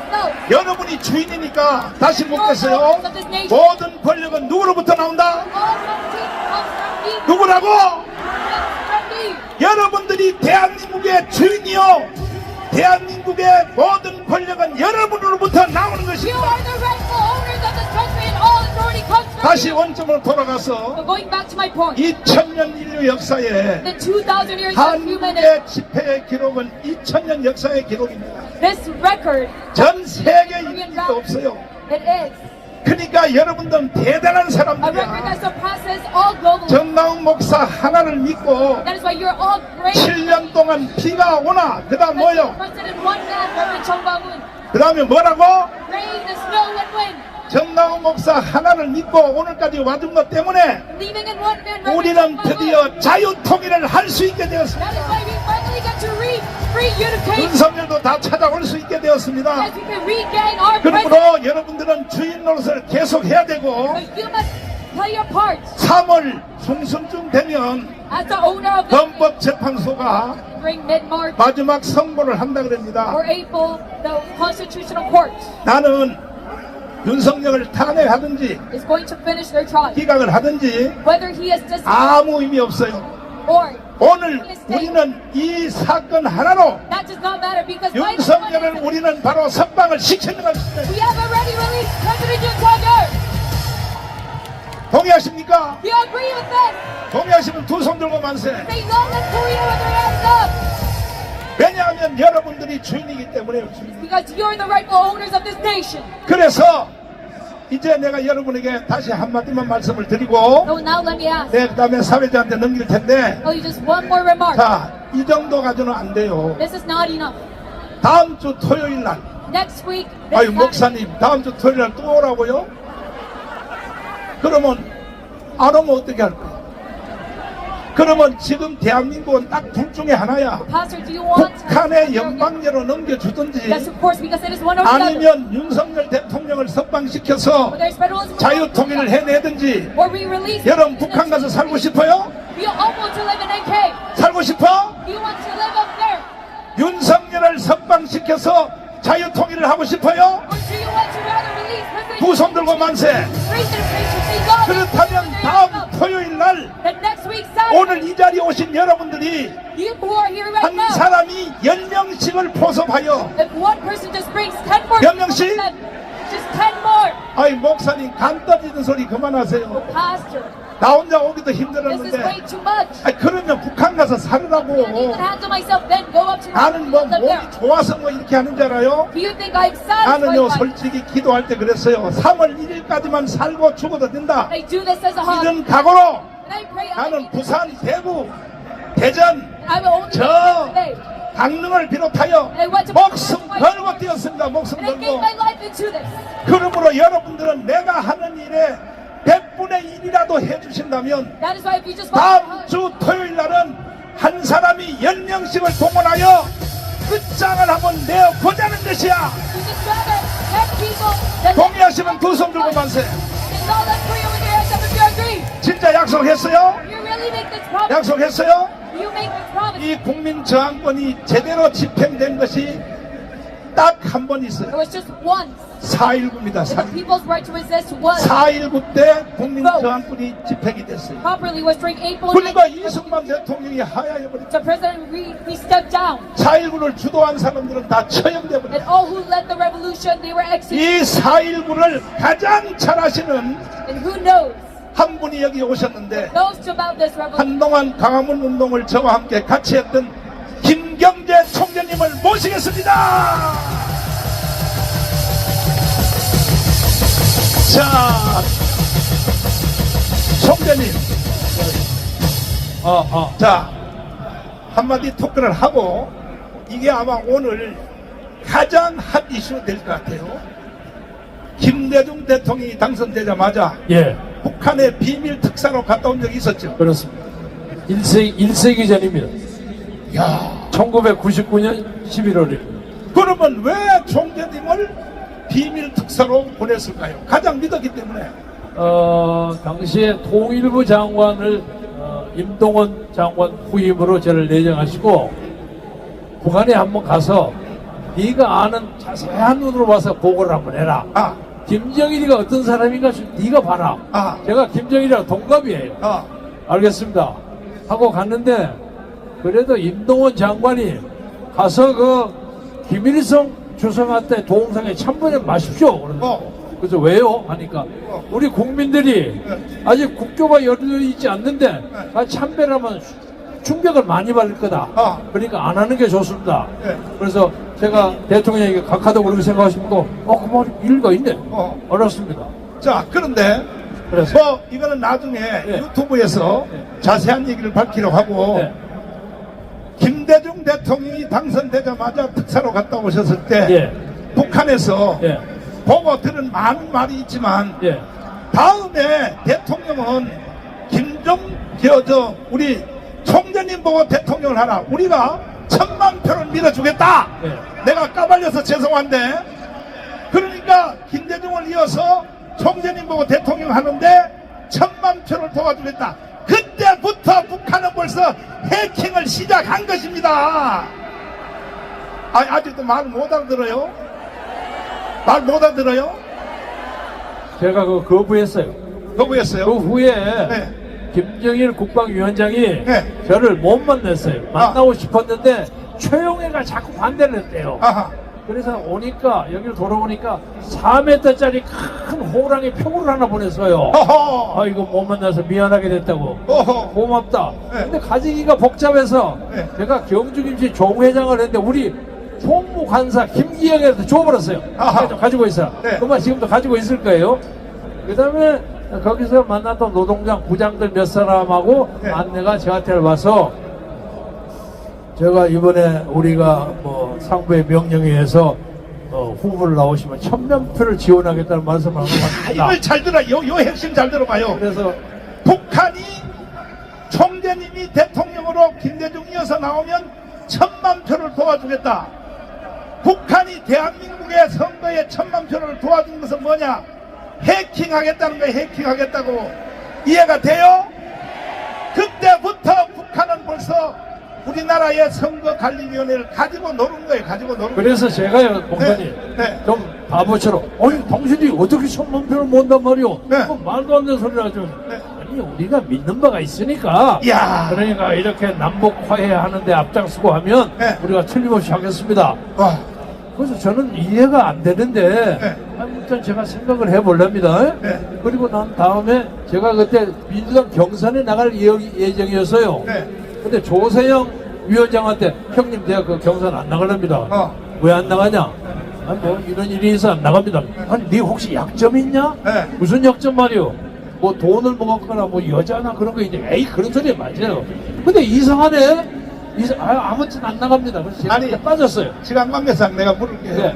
여러분이 주인이니까 다시 묻겠어요. 모든 권력은 누구로부터 나온다? All sovereignty comes from me. 누구라고? Comes from me. 여러분들이 대한민국의 주인이요. 대한민국의 모든 권력은 여러분으로부터 나오는 You 것입니다. are the rightful owners of this country and all authority comes from 다시 you. 원점으로 돌아가서 So going back to my point, 2000년 인류 역사에 the 2,000 years of human 한국의 집회의 기록은 2000년 역사의 기록입니다. this record, 전 세계 인류가 없어요. it is 그러니까 여러분들은 대단한 a record 사람들이야. that surpasses all global. 정나운 목사 하나를 믿고 That is why you're all great. 7년 동안 비가 오나 그 다음 뭐요? Trusted in one man, Reverend Chung Bang-un. 그 다음에 뭐라고? Rain, the snow, and wind. 정나운 목사 하나를 믿고 오늘까지 와준 것 때문에 Leaving in one man, Reverend 우리는 Chung Bang-un. 드디어 자유통일을 할 수 있게 되었습니다. That is why we finally get to read free unification. 윤석열도 다 찾아올 수 있게 되었습니다. As we can regain our president. 그러므로 여러분들은 주인 노릇을 계속 해야 되고 But you must play your part 3월 중순쯤 되면 as the owner of the 헌법재판소가 during mid-March 마지막 선고를 한다 그럽니다. or April, the Constitutional Court 나는 윤석열을 탄핵하든지 is going to finish their trial. 기각을 하든지 Whether he is dismissed 아무 의미 없어요. or 오늘 우리는 이 사건 하나로 that does not matter because by the 윤석열을 우리는 바로 석방을 시키는 것입니다. we have already released President Yoon Suk-yeol. 동의하십니까? Do you agree with this? 동의하시면 두 손 들고 만세. Say no to Korea with their hands up 왜냐하면 여러분들이 주인이기 때문에요. 주인. because you're the rightful owners of this nation. 그래서 이제 내가 여러분에게 다시 한마디만 말씀을 드리고 So now let me ask. 네, 그 다음에 사회자한테 넘길 텐데 Oh, just one more remark. 자, 이 정도 가지고는 안 돼요. This is not enough. 다음 주 토요일 날 Next week, this 아유 Saturday, 목사님 다음 주 토요일 날 또 오라고요? 그러면 안 오면 어떻게 할 거예요? 그러면 지금 대한민국은 딱 둘 중에 하나야. Pastor, do you want 북한의 연방제로 넘겨주든지 Yes, of course, because it is one or the other. 아니면 윤석열 대통령을 석방시켜서 Whether it's federalism 자유통일을 해내든지. or we release. 여러분 북한 가서 살고 싶어요? Do you all want to live in NK? 살고 싶어? Do you want to live up there? 윤석열을 석방시켜서 자유통일을 하고 싶어요? Or do you want to rather release President 두 손 들고 만세. Raise their faces, say no. 그렇다면 다음 토요일 날 Then next week, Saturday, 오늘 이 자리에 오신 여러분들이 you who are here right 한 now, 사람이 10명씩을 포섭하여 if one person just brings 10 more 몇 명씩? people, then just 10 more. 아이 목사님 간 떨어지는 소리 그만하세요. Pastor, 나 혼자 오기도 this is way 힘들었는데 too much. 아이 그러면 북한 가서 I can't 살으라고. even handle myself, then go up to 나는 뭐 live 몸이 there. 좋아서 뭐 이렇게 하는 줄 알아요? Do you think I'm satisfied 나는요 by it? 솔직히 기도할 때 그랬어요. 3월 1일까지만 살고 죽어도 된다. I do this as a hobby. 이런 각오로 And I pray 나는 부산, 대구, 대전, I will only 저 live today. 강릉을 비롯하여 목숨 걸고 뛰었습니다. 목숨 And I gave 걸고. my life into this. 그러므로 여러분들은 내가 하는 일에 100분의 1이라도 해주신다면 That is why if you just follow 다음 주 토요일 날은 한 사람이 10명씩을 동원하여 끝장을 한번 내어보자는 뜻이야. you just rather have people that 동의하시면 두 손 들고 만세. It's all that Korea with your hands up if you agree. 진짜 약속했어요? You really make this problem. 약속했어요? You make me promise. 이 국민 저항권이 제대로 집행된 것이 딱 한 번 It 있어요. was just once. 4.19입니다. that the people's right to resist was 4.19 때 국민 저항권이 집행이 됐어요. properly was during April 그러니까 9th. 이승만 대통령이 하야해버렸죠. So President we stepped down. 4.19를 주도한 사람들은 다 처형돼 버렸죠. And all who led the revolution, they were executed. 이 4.19를 가장 잘 아시는 And who knows? 한 분이 여기 오셨는데 Knows about this revolution. 한동안 광화문 운동을 저와 함께 같이 했던 김경재 총재님을 모시겠습니다. 자, 총재님. 자, 한마디 토크를 하고 이게 아마 오늘 가장 핫 이슈 될 것 같아요. 김대중 대통령이 당선되자마자 예, 북한의 비밀 특사로 갔다 온 적이 있었죠. 그렇습니다. 1세기 전입니다. 야, 1999년 11월입니다. 그러면 왜 총재님을 비밀 특사로 보냈을까요? 가장 믿었기 때문에. 당시에 통일부 장관을 임동원 장관 후임으로 저를 내정하시고 북한에 한번 가서 네가 아는 자세한 눈으로 봐서 보고를 한번 해라. 아, 김정일이가 어떤 사람인가 네가 봐라. 아. 제가 김정일이랑 동갑이에요. 아, 알겠습니다. 하고 갔는데 그래도 임동원 장관이 가서 그 김일성 주석한테 동상에 참배해 마십시오. 그래서 왜요? 하니까 우리 국민들이 아직 국교가 열려 있지 않는데 참배를 하면 충격을 많이 받을 거다. 그러니까 안 하는 게 좋습니다. 그래서 제가 대통령에게 각하다고 그렇게 생각하십니까? 그 말이 일리가 있네. 알았습니다. 자, 그런데 그래서 뭐 이거는 나중에 유튜브에서 자세한 얘기를 밝히려고 하고 네. 김대중 대통령이 당선되자마자 특사로 갔다 오셨을 때 예. 북한에서 예. 보고 들은 많은 말이 있지만 예. 다음에 대통령은 우리 총재님 보고 대통령을 하라. 우리가 1000만 표를 밀어주겠다. 예. 내가 까발려서 죄송한데 그러니까 김대중을 이어서 총재님 보고 대통령 하는데 1000만 표를 도와주겠다. 그때부터 북한은 벌써 해킹을 시작한 것입니다. 아직도 말 못 알아들어요? 말 못 알아들어요? 제가 그 거부했어요. 거부했어요? 그 후에 네. 김정일 국방위원장이 네. 저를 못 만났어요. 만나고 싶었는데 최용해가 자꾸 반대를 했대요. 아하. 그래서 오니까 여기로 돌아오니까 4m짜리 큰 호랑이 표구를 하나 보냈어요. 어허. 이거 못 만나서 미안하게 됐다고. 어허. 고맙다. 네. 근데 가지기가 복잡해서 네. 제가 경주김치 종회장을 했는데 우리 총무관사 김기영한테 줘버렸어요. 아하. 좀 가지고 있어. 네. 그만 지금도 가지고 있을 거예요. 그 다음에 거기서 만났던 노동장 부장들 몇 사람하고 네. 안내가 저한테 와서 제가 이번에 우리가 뭐 상부의 명령에 의해서 후보를 나오시면 1000명 표를 지원하겠다는 말씀을 하고 왔습니다. 이걸 잘 들어. 요 핵심 잘 들어봐요. 그래서 북한이 총재님이 대통령으로 김대중 이어서 나오면 1000만 표를 도와주겠다. 북한이 대한민국의 선거에 1000만 표를 도와준 것은 뭐냐? 해킹하겠다는 거예요. 해킹하겠다고. 이해가 돼요? 그때부터 북한은 벌써 우리나라의 선거관리위원회를 가지고 노는 거예요. 가지고 노는 거예요. 그래서 제가요, 목사님, 네. 좀 바보처럼, 당신이 어떻게 1000만 표를 모은단 말이오? 네. 그건 말도 안 되는 소리를 하죠. 네. 아니, 우리가 믿는 바가 있으니까. 이야. 그러니까 이렇게 남북 화해하는데 앞장서고 하면 네. 우리가 틀림없이 하겠습니다. 와. 그래서 저는 이해가 안 되는데, 네. 아무튼 제가 생각을 해보렵니다. 네. 그리고 난 다음에 제가 그때 민주당 경선에 나갈 예정이었어요. 네. 근데 조세영 위원장한테 형님 내가 그 경선 안 나가랍니다. 왜 안 나가냐? 아니 뭐 이런 일이 있어 안 나갑니다. 아니 네 혹시 약점 있냐? 네. 무슨 약점 말이요? 뭐 돈을 먹었거나 뭐 여자나 그런 거 이제 에이 그런 소리 맞아요. 근데 이상하네. 아무튼 안 나갑니다. 그래서 제가 아니, 그때 빠졌어요. 시간 관계상 내가 물을게요. 네.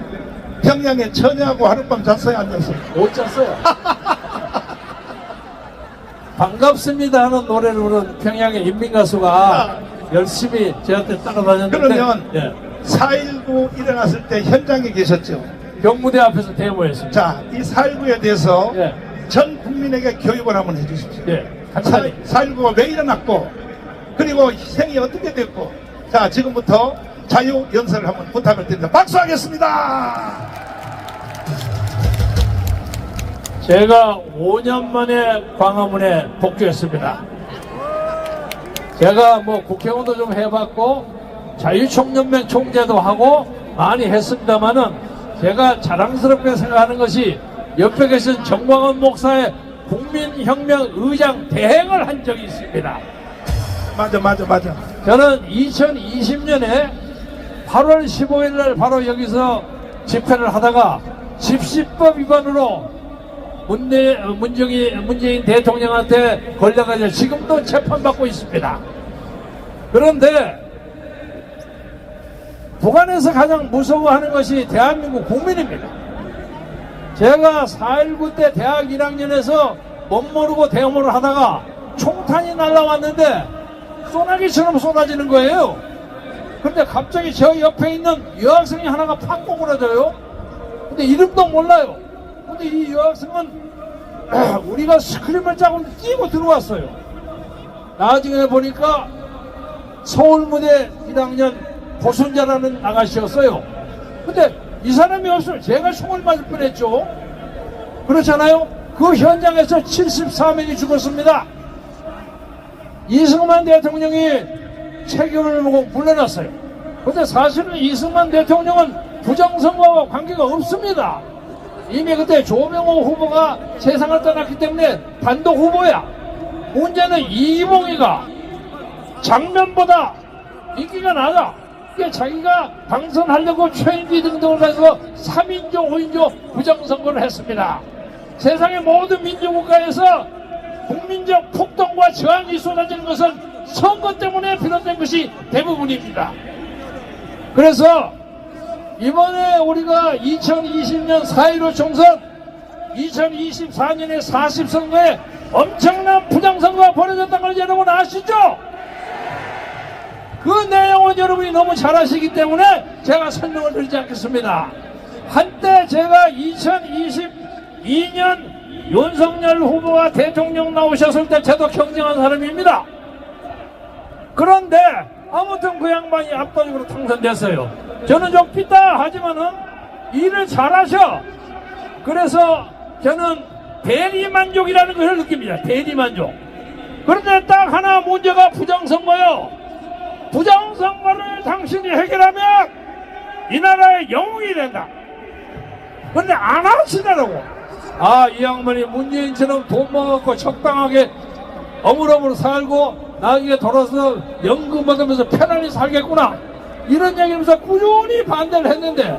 평양에 처녀하고 하룻밤 잤어요? 안 잤어요? 못 잤어요. 반갑습니다 하는 노래를 부른 평양의 인민가수가 열심히 저한테 따라다녔는데 그러면 예. 4.19 일어났을 때 현장에 계셨죠? 경무대 앞에서 데모했습니다. 자, 이 4.19에 대해서 예. 전 국민에게 교육을 한번 해주십시오. 예. 간단히 4.19가 왜 일어났고 그리고 희생이 어떻게 됐고, 자, 지금부터 자유 연설을 한번 부탁을 드립니다. 박수하겠습니다. 제가 5년 만에 광화문에 복귀했습니다. 제가 뭐 국회의원도 좀 해봤고 자유총연맹 총재도 하고 많이 했습니다만은 제가 자랑스럽게 생각하는 것이 옆에 계신 정광훈 목사의 국민혁명 의장 대행을 한 적이 있습니다. 맞아. 저는 2020년에 8월 15일 날 바로 여기서 집회를 하다가 집시법 위반으로 문재인 대통령한테 걸려가지고 지금도 재판받고 있습니다. 그런데 북한에서 가장 무서워하는 것이 대한민국 국민입니다. 제가 4.19 때 대학 1학년에서 못 모르고 대모를 하다가 총탄이 날라왔는데 소나기처럼 쏟아지는 거예요. 그런데 갑자기 저 옆에 있는 여학생이 하나가 팍 꼬꾸라져요. 근데 이름도 몰라요. 근데 이 여학생은 우리가 스크림을 짜고 뛰고 들어왔어요. 나중에 보니까 서울무대 1학년 고순자라는 아가씨였어요. 근데 이 사람이 없으면 제가 총을 맞을 뻔했죠. 그렇잖아요. 그 현장에서 74명이 죽었습니다. 이승만 대통령이 체결을 보고 물러났어요. 근데 사실은 이승만 대통령은 부정선거와 관계가 없습니다. 이미 그때 조명호 후보가 세상을 떠났기 때문에 단독 후보야. 문제는 이봉희가 장면보다 인기가 낮아. 이게 자기가 당선하려고 최인기 등등을 가지고 3인조, 5인조 부정선거를 했습니다. 세상의 모든 민주국가에서 국민적 폭동과 저항이 쏟아지는 것은 선거 때문에 비롯된 것이 대부분입니다. 그래서 이번에 우리가 2020년 4.15 총선, 2024년에 40선거에 엄청난 부정선거가 벌어졌다는 걸 여러분 아시죠? 그 내용은 여러분이 너무 잘 아시기 때문에 제가 설명을 드리지 않겠습니다. 한때 제가 2022년 윤석열 후보가 대통령 나오셨을 때 저도 경쟁한 사람입니다. 그런데 아무튼 그 양반이 압도적으로 당선됐어요. 저는 좀 삐딱 하지만은 일을 잘하셔. 그래서 저는 대리만족이라는 것을 느낍니다. 대리만족. 그런데 딱 하나 문제가 부정선거요. 부정선거를 당신이 해결하면 이 나라의 영웅이 된다. 그런데 안 하시더라고. 아, 이 양반이 문재인처럼 돈 모아갖고 적당하게 어물어물 살고 나중에 돌아서 연금 받으면서 편안히 살겠구나, 이런 얘기하면서 꾸준히 반대를 했는데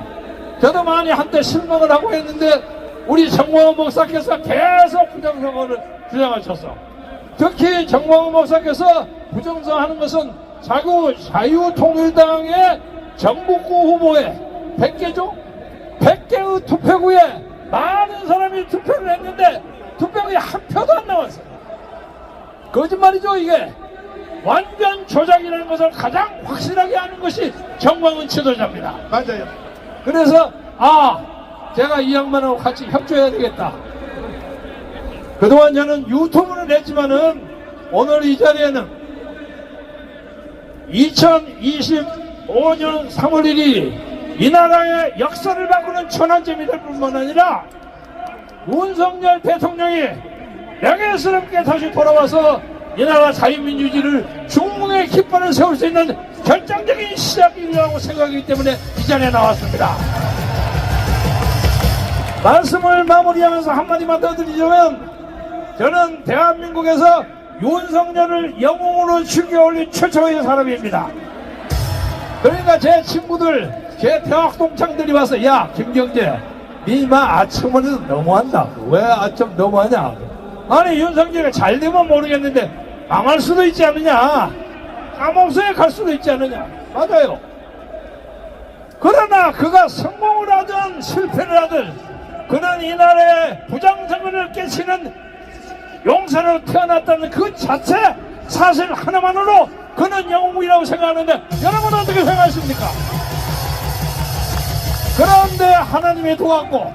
저도 많이 한때 실망을 하고 했는데 우리 정광훈 목사께서 계속 부정선거를 주장하셨어. 특히 정광훈 목사께서 부정선거하는 것은 자유통일당의 정북구 후보에 100개죠? 100개의 투표구에 많은 사람이 투표를 했는데 투표구에 한 표도 안 나왔어요. 거짓말이죠. 이게 완전 조작이라는 것을 가장 확실하게 아는 것이 정광훈 지도자입니다. 맞아요. 그래서 제가 이 양반하고 같이 협조해야 되겠다. 그동안 저는 유튜브를 냈지만은 오늘 이 자리에는 2025년 3월 1일 이 나라의 역사를 바꾸는 전환점이 될 뿐만 아니라 윤석열 대통령이 명예스럽게 다시 돌아와서 이 나라 자유민주주의를 중흥의 깃발을 세울 수 있는 결정적인 시작이라고 생각하기 때문에 이 자리에 나왔습니다. 말씀을 마무리하면서 한마디만 더 드리자면, 저는 대한민국에서 윤석열을 영웅으로 죽여올린 최초의 사람입니다. 그러니까 제 친구들, 제 대학 동창들이 와서, 야 김경재, 니마 아첨은 너무한다. 왜 아첨 너무하냐? 아니 윤석열이 잘 되면 모르겠는데 망할 수도 있지 않느냐, 감옥소에 갈 수도 있지 않느냐. 맞아요. 그러나 그가 성공을 하든 실패를 하든 그는 이 나라의 부정선거를 깨치는 용사로 태어났다는 그 자체 사실 하나만으로 그는 영웅이라고 생각하는데 여러분은 어떻게 생각하십니까? 그런데 하나님이 도왔고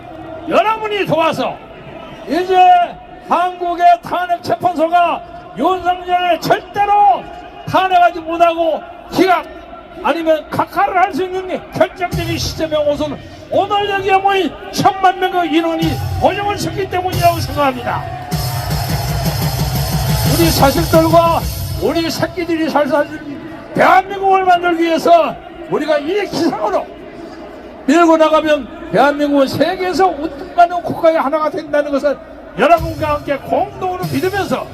여러분이 도와서 이제 한국의 탄핵재판소가 윤석열을 절대로 탄핵하지 못하고 기각 아니면 각하를 할 수 있는 게 결정적인 시점에 오서는 오늘 여기에 모인 1000만 명의 인원이 고정을 섰기 때문이라고 생각합니다. 우리 자식들과 우리 새끼들이 살 수 있는 대한민국을 만들기 위해서 우리가 이 기상으로 밀고 나가면 대한민국은 세계에서 우뚝하는 국가의 하나가 된다는 것을 여러분과 함께 공동으로 믿으면서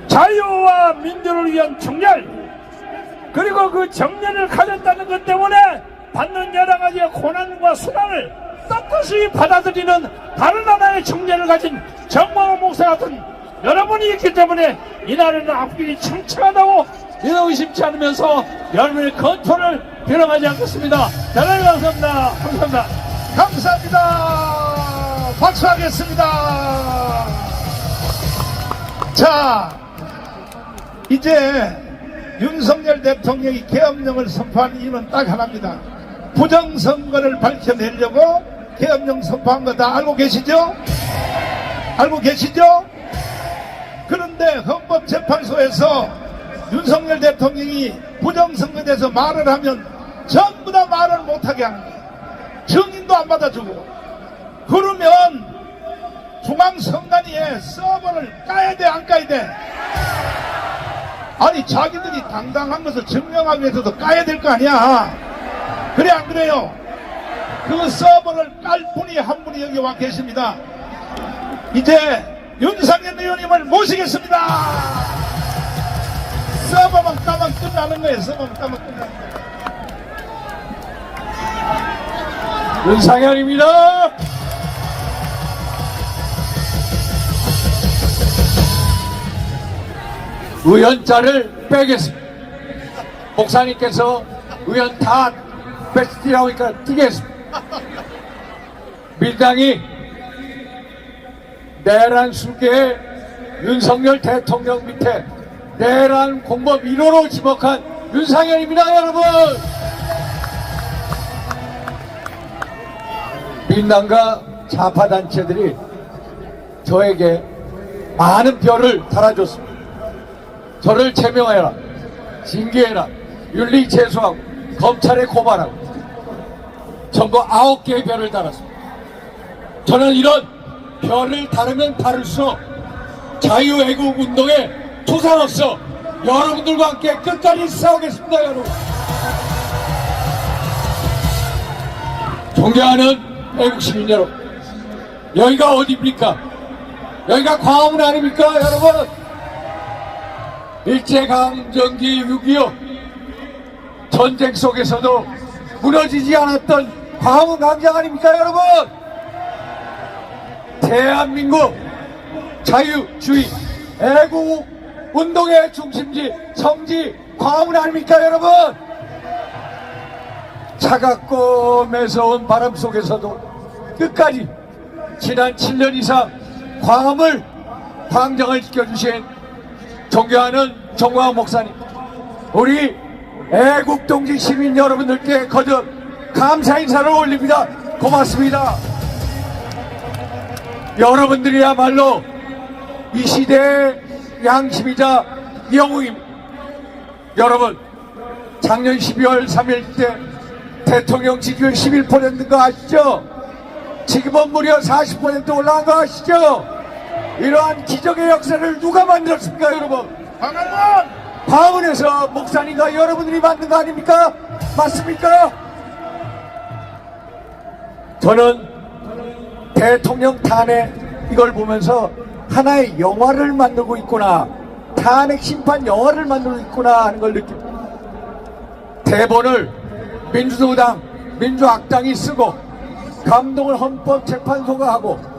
자유와 민주를 위한 정렬 그리고 그 정렬을 가졌다는 것 때문에 받는 여러 가지의 고난과 수단을 떳떳이 받아들이는 다른 하나의 정렬을 가진 정광훈 목사 같은 여러분이 있기 때문에 이 나라는 앞길이 창창하다고 믿어 의심치 않으면서 여러분의 건초를 빌어가지 않겠습니다. 대단히 감사합니다. 감사합니다. 감사합니다. 박수하겠습니다. 자, 이제 윤석열 대통령이 계엄령을 선포한 이유는 딱 하나입니다. 부정선거를 밝혀내려고 계엄령 선포한 거 다 알고 계시죠? 알고 계시죠? 그런데 헌법재판소에서 윤석열 대통령이 부정선거에 대해서 말을 하면 전부 다 말을 못하게 하는 거예요. 증인도 안 받아주고. 그러면 중앙선관위에 서버를 까야 돼, 안 까야 돼? 아니, 자기들이 당당한 것을 증명하기 위해서도 까야 될 거 아니야. 그래, 안 그래요? 그 서버를 깔 분이 한 분이 여기 와 계십니다. 이제 윤상현 의원님을 모시겠습니다. 서버만 까면 끝나는 거예요. 서버만 까면 끝나는 거예요. 윤상현입니다. 의원자를 빼겠습니다. 목사님께서 의원 다 빼시라고 하니까 뛰겠습니다. 민당이 내란 수계에 윤석열 대통령 밑에 내란 공범 1호로 지목한 윤상현입니다, 여러분. 민당과 좌파단체들이 저에게 많은 별을 달아줬습니다. 저를 제명해라, 징계해라, 윤리 제소하고 검찰에 고발하고 전부 9개의 별을 달았습니다. 저는 이런 별을 다르면 다를수록 자유애국운동에 투상 없어 여러분들과 함께 끝까지 싸우겠습니다, 여러분. 존경하는 애국시민 여러분, 여기가 어디입니까? 여기가 광화문 아닙니까, 여러분? 일제강점기 6.25 전쟁 속에서도 무너지지 않았던 광화문 광장 아닙니까, 여러분? 대한민국 자유주의 애국 운동의 중심지 성지 광화문 아닙니까, 여러분? 차갑고 매서운 바람 속에서도 끝까지 지난 7년 이상 광장을 지켜주신 존경하는 정광훈 목사님, 우리 애국동지 시민 여러분들께 거듭 감사 인사를 올립니다. 고맙습니다. 여러분들이야말로 이 시대의 양심이자 영웅입니다. 여러분, 작년 12월 3일 때 대통령 지지율 11%인 거 아시죠? 지금은 무려 40% 올라간 거 아시죠? 이러한 기적의 역사를 누가 만들었습니까, 여러분? 광화문에서 목사님과 여러분들이 만든 거 아닙니까? 맞습니까? 저는 대통령 탄핵 이걸 보면서 하나의 영화를 만들고 있구나, 탄핵 심판 영화를 만들고 있구나 하는 걸 느낍니다. 대본을 민주당, 민주학당이 쓰고 감동을 헌법재판소가 하고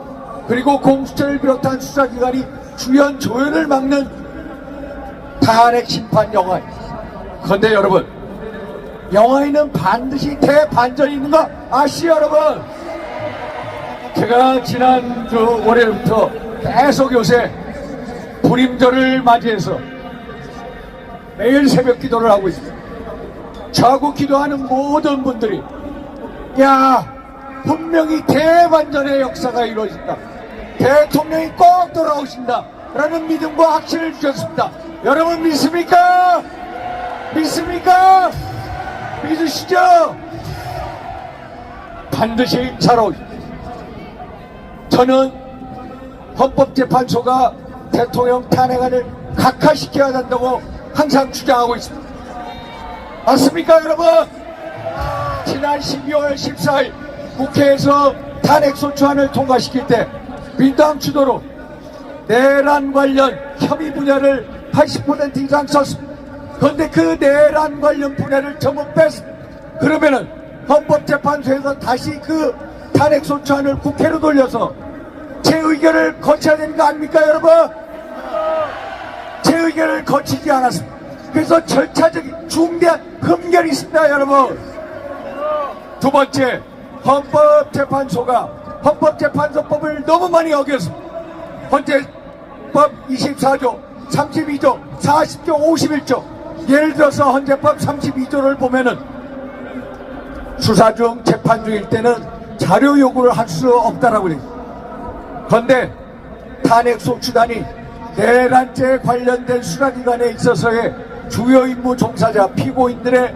그리고 공수처를 비롯한 수사기관이 주연 조연을 막는 탄핵 심판 영화입니다. 그런데 여러분, 영화에는 반드시 대반전이 있는 거 아시죠, 여러분? 제가 지난주 월요일부터 계속 요새 불임절을 맞이해서 매일 새벽 기도를 하고 있습니다. 저하고 기도하는 모든 분들이 야, 분명히 대반전의 역사가 이루어진다, 대통령이 꼭 돌아오신다 라는 믿음과 확신을 주셨습니다. 여러분 믿습니까? 믿습니까? 믿으시죠? 반드시 잘오. 저는 헌법재판소가 대통령 탄핵안을 각하시켜야 한다고 항상 주장하고 있습니다. 맞습니까, 여러분? 지난 12월 14일 국회에서 탄핵소추안을 통과시킬 때 민주당 주도로 내란 관련 혐의 분야를 80% 이상 썼습니다. 그런데 그 내란 관련 분야를 전부 뺐습니다. 그러면은 헌법재판소에서 다시 그 탄핵소추안을 국회로 돌려서 제 의견을 거쳐야 되는 거 아닙니까, 여러분? 제 의견을 거치지 않았습니다. 그래서 절차적인 중대한 흠결이 있습니다, 여러분. 두 번째, 헌법재판소가 헌법재판소법을 너무 많이 어겼습니다. 헌재법 24조, 32조, 40조, 51조. 예를 들어서 헌재법 32조를 보면은 수사 중, 재판 중일 때는 자료 요구를 할 수 없다라고 그래요. 그런데 탄핵소추단이 내란죄에 관련된 수사기관에 있어서의 주요 임무 종사자 피고인들의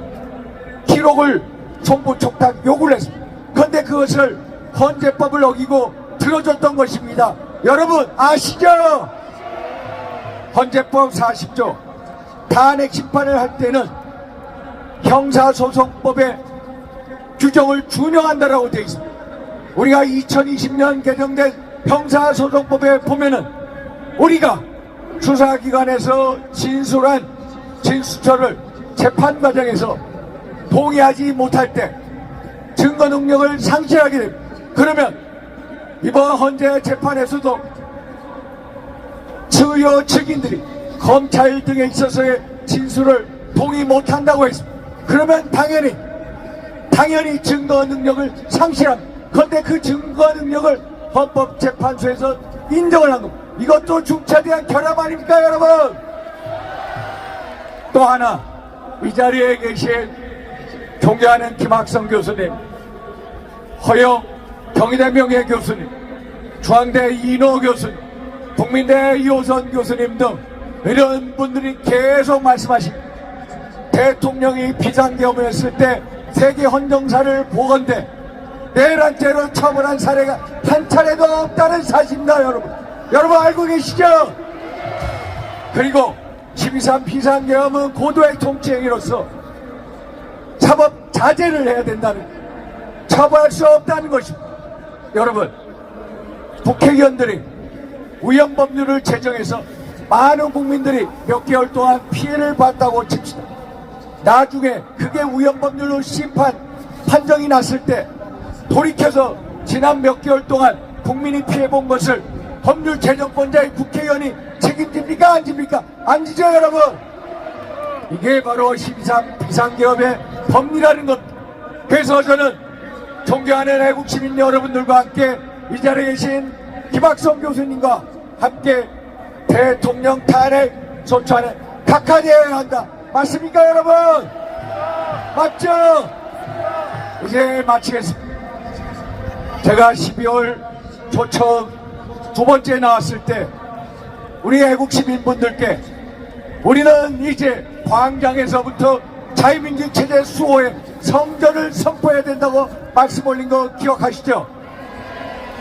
기록을 송부 촉탁 요구를 했습니다. 그런데 그것을 헌재법을 어기고 들어줬던 것입니다. 여러분 아시죠? 헌재법 40조 탄핵 심판을 할 때는 형사소송법의 규정을 준용한다라고 되어 있습니다. 우리가 2020년 개정된 형사소송법에 보면은 우리가 수사기관에서 진술한 진술서를 재판 과정에서 동의하지 못할 때 증거 능력을 상실하게 됩니다. 그러면 이번 헌재 재판에서도 주요 증인들이 검찰 등에 있어서의 진술을 동의 못한다고 했습니다. 그러면 당연히 증거 능력을 상실합니다. 그런데 그 증거 능력을 헌법재판소에서 인정을 한 겁니다. 이것도 중차대한 결함 아닙니까, 여러분? 또 하나, 이 자리에 계신 존경하는 김학성 교수님, 허영 경희대 명예교수님, 중앙대 이인호 교수님, 국민대 이호선 교수님 등 이런 분들이 계속 말씀하십니다. 대통령이 비상계엄을 했을 때 세계 헌정사를 보건대 내란죄로 처벌한 사례가 한 차례도 없다는 사실입니다, 여러분. 여러분 알고 계시죠? 그리고 12.3 비상계엄은 고도의 통치행위로서 사법 자제를 해야 된다는, 처벌할 수 없다는 것입니다. 여러분, 국회의원들이 위헌법률을 제정해서 많은 국민들이 몇 개월 동안 피해를 봤다고 칩시다. 나중에 그게 위헌법률로 판정이 났을 때 돌이켜서 지난 몇 개월 동안 국민이 피해본 것을 법률 제정권자의 국회의원이 책임집니까? 안 집니까? 안 지죠, 여러분? 이게 바로 12.3 비상계엄의 법리라는 것. 그래서 저는 존경하는 애국 시민 여러분들과 함께 이 자리에 계신 김학성 교수님과 함께 대통령 탄핵 소추안을 각하되어야 한다. 맞습니까, 여러분? 맞죠? 이제 마치겠습니다. 제가 12월 초처음 두 번째 나왔을 때 우리 애국 시민분들께 우리는 이제 광장에서부터 자유민주 체제 수호의 성전을 선포해야 된다고 말씀 올린 거 기억하시죠?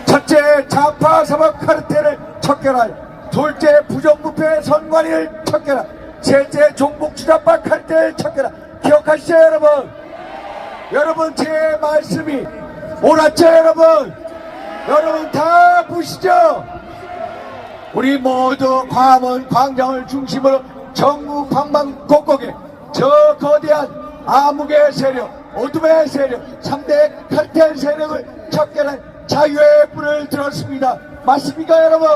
첫째, 좌파 사법 카르텔을 척결할, 둘째, 부정부패 선관위를 척결할, 셋째, 종북주자파 카르텔을 척결할. 기억하시죠, 여러분? 여러분 제 말씀이 옳았죠, 여러분? 여러분 다 보시죠? 우리 모두 광화문 광장을 중심으로 전국 방방곡곡에 저 거대한 암흑의 세력, 어둠의 세력, 3대 칼텔 세력을 척결한 자유의 뿔을 들었습니다. 맞습니까, 여러분?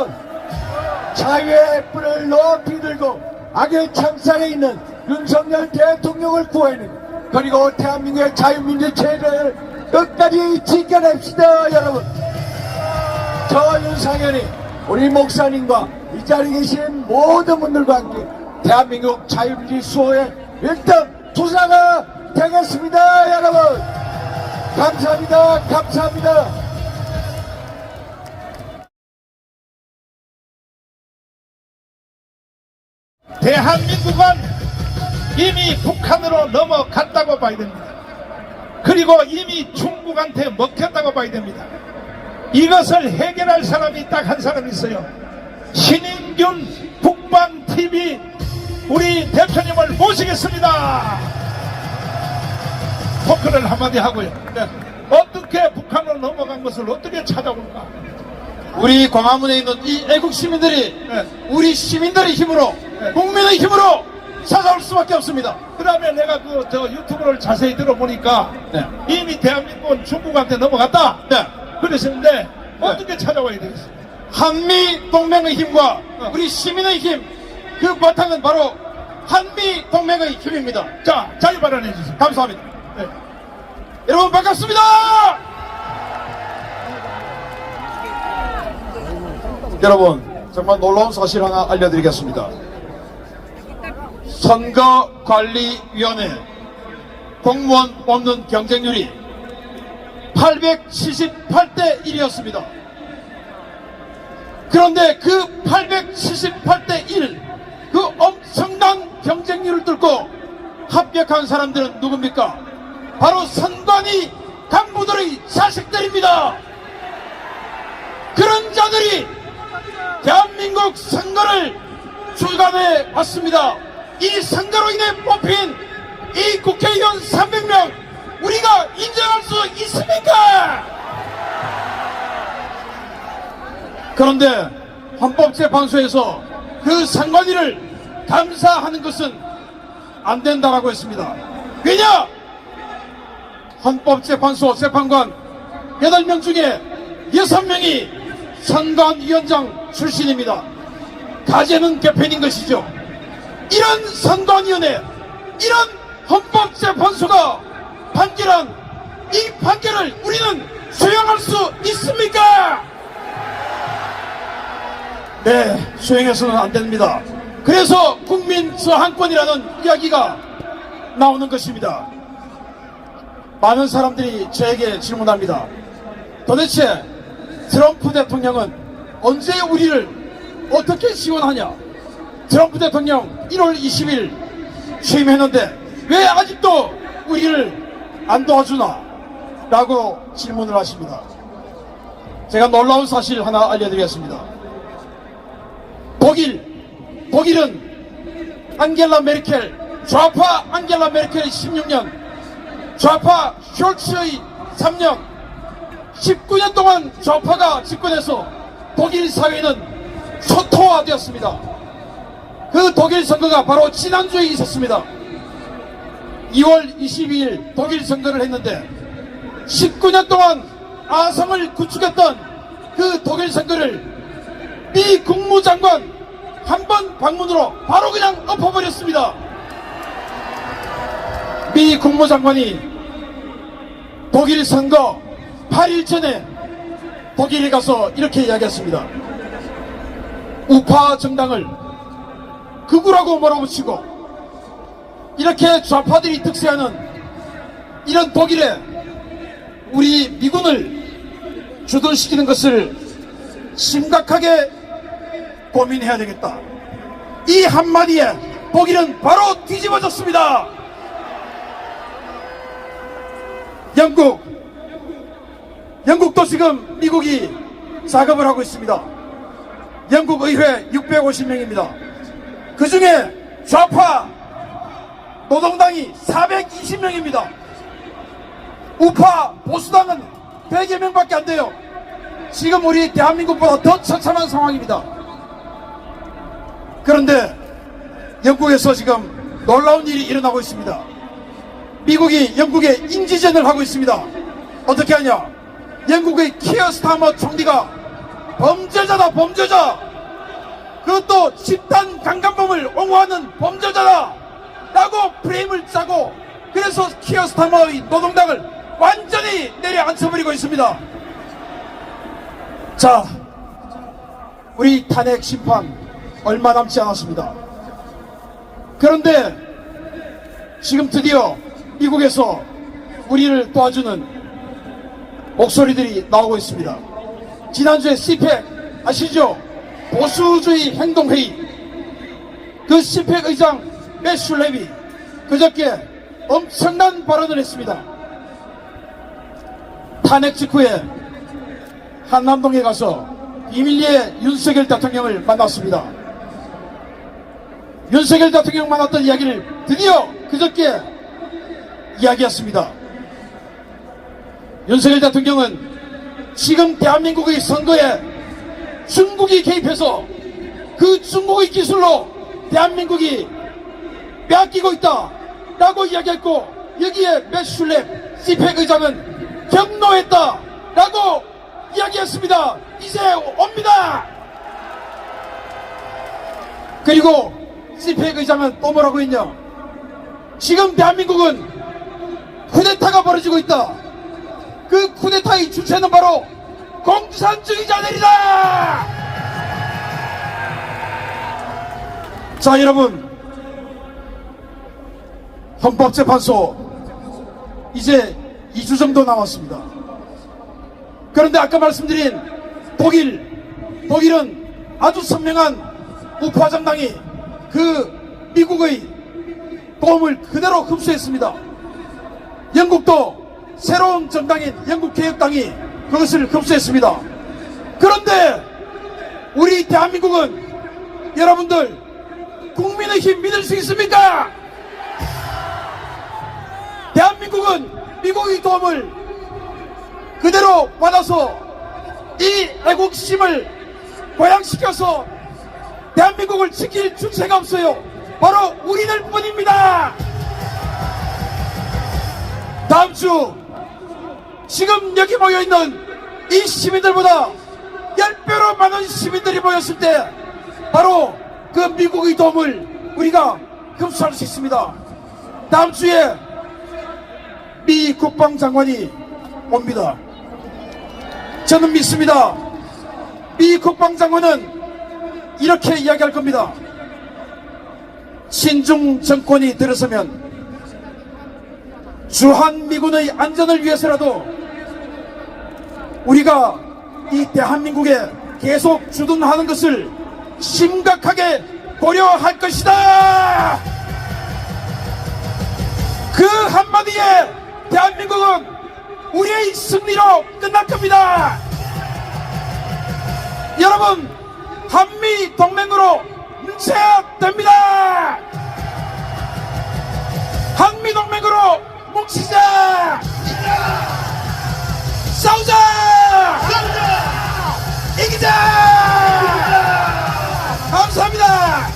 자유의 뿔을 높이 들고 악의 창살에 있는 윤석열 대통령을 구해내고, 그리고 대한민국의 자유민주 체제를 끝까지 지켜냅시다, 여러분. 저 윤상현이 우리 목사님과 이 자리에 계신 모든 분들과 함께 대한민국 자유민주 수호의 1등 투사가 되겠습니다, 여러분. 감사합니다. 감사합니다. 대한민국 중국은 이미 북한으로 넘어갔다고 봐야 됩니다. 그리고 이미 중국한테 먹혔다고 봐야 됩니다. 이것을 해결할 사람이 딱 한 사람 있어요. 신인균 북방TV 우리 대표님을 모시겠습니다. 토크를 한마디 하고요. 네. 어떻게 북한으로 넘어간 것을 어떻게 찾아올까? 우리 광화문에 있는 이 애국 시민들이 네. 우리 시민들의 힘으로 네. 국민의 힘으로 찾아올 수밖에 없습니다. 그 다음에 내가 저 유튜브를 자세히 들어보니까 네. 이미 대한민국은 중국한테 넘어갔다. 네. 그랬는데 어떻게 찾아와야 되겠어요? 한미 동맹의 힘과 우리 시민의 힘, 그 바탕은 바로 한미 동맹의 힘입니다. 자, 자유 발언해 주세요. 감사합니다. 네. 여러분 반갑습니다. 여러분 정말 놀라운 사실 하나 알려드리겠습니다. 선거관리위원회 공무원 뽑는 경쟁률이 878대 1이었습니다. 그런데 그 878대 1, 그 엄청난 경쟁률을 뚫고 합격한 사람들은 누굽니까? 바로 선관위 간부들의 자식들입니다. 그런 자들이 대한민국 선거를 주관해 왔습니다. 이 선거로 인해 뽑힌 이 국회의원 300명 우리가 인정할 수 있습니까? 그런데 헌법재판소에서 그 선관위를 감사하는 것은 안 된다라고 했습니다. 왜냐? 헌법재판소 재판관 8명 중에 6명이 선관위원장 출신입니다. 가재는 개편인 것이죠. 이런 선관위원회, 이런 헌법재판소가 판결한 이 판결을 우리는 수용할 수 있습니까? 네, 수용해서는 안 됩니다. 그래서 국민 저항권이라는 이야기가 나오는 것입니다. 많은 사람들이 저에게 질문합니다. 도대체 트럼프 대통령은 언제 우리를 어떻게 지원하냐? 트럼프 대통령 1월 20일 취임했는데 왜 아직도 우리를 안 도와주나? 라고 질문을 하십니다. 제가 놀라운 사실 하나 알려드리겠습니다. 독일은 앙겔라 메르켈, 좌파 앙겔라 메르켈의 16년, 좌파 숄츠의 3년, 19년 동안 좌파가 집권해서 독일 사회는 초토화되었습니다. 그 독일 선거가 바로 지난주에 있었습니다. 2월 22일 독일 선거를 했는데 19년 동안 아성을 구축했던 그 독일 선거를 미 국무장관 한 번 방문으로 바로 그냥 엎어버렸습니다. 미 국무장관이 독일 선거 8일 전에 독일에 가서 이렇게 이야기했습니다. 우파 정당을 극우라고 몰아붙이고 이렇게 좌파들이 득세하는 이런 독일에 우리 미군을 주둔시키는 것을 심각하게 고민해야 되겠다. 이 한마디에 독일은 바로 뒤집어졌습니다. 영국도 지금 미국이 작업을 하고 있습니다. 영국 의회 650명입니다. 그 중에 좌파 노동당이 420명입니다. 우파 보수당은 100여 명밖에 안 돼요. 지금 우리 대한민국보다 더 처참한 상황입니다. 그런데 영국에서 지금 놀라운 일이 일어나고 있습니다. 미국이 영국에 인지전을 하고 있습니다. 어떻게 하냐? 영국의 키어 스타머 총리가 범죄자다, 범죄자. 그것도 집단 강간범을 옹호하는 범죄자다 라고 프레임을 짜고, 그래서 키어 스타머의 노동당을 완전히 내려앉혀버리고 있습니다. 자, 우리 탄핵 심판 얼마 남지 않았습니다. 그런데 지금 드디어 미국에서 우리를 도와주는 목소리들이 나오고 있습니다. 지난주에 CPEC 아시죠? 보수주의 행동회의, 그 CPEC 의장 메슐랩이 그저께 엄청난 발언을 했습니다. 탄핵 직후에 한남동에 가서 비밀리에 윤석열 대통령을 만났습니다. 윤석열 대통령 만났던 이야기를 드디어 그저께 이야기했습니다. 윤석열 대통령은 지금 대한민국의 선거에 중국이 개입해서 그 중국의 기술로 대한민국이 빼앗기고 있다 라고 이야기했고, 여기에 메슐랩 시펙 의장은 경로했다 라고 이야기했습니다. 이제 옵니다. 그리고 시펙 의장은 또 뭐라고 했냐, 지금 대한민국은 쿠데타가 벌어지고 있다. 그 쿠데타의 주체는 바로 공산주의자들이다. 자, 여러분, 헌법재판소 이제 2주 정도 남았습니다. 그런데 아까 말씀드린 독일은 아주 선명한 우파 정당이 그 미국의 도움을 그대로 흡수했습니다. 영국도 새로운 정당인 영국개혁당이 그것을 흡수했습니다. 그런데 우리 대한민국은, 여러분들 국민의힘 믿을 수 있습니까? 대한민국은 미국의 도움을 그대로 받아서 이 애국심을 고양시켜서 대한민국을 지킬 주체가 없어요. 바로 우리들 뿐입니다. 다음 주 지금 여기 모여있는 이 시민들보다 10배로 많은 시민들이 모였을 때 바로 그 미국의 도움을 우리가 흡수할 수 있습니다. 다음 주에 미 국방장관이 옵니다. 저는 믿습니다. 미 국방장관은 이렇게 이야기할 겁니다. 친중 정권이 들어서면 주한미군의 안전을 위해서라도 우리가 이 대한민국에 계속 주둔하는 것을 심각하게 고려할 것이다. 그 한마디에 대한민국은 우리의 승리로 끝날 겁니다. 여러분, 한미 동맹으로 뭉쳐야 됩니다. 한미 동맹으로 뭉치자. 싸우자. 이기자. 감사합니다.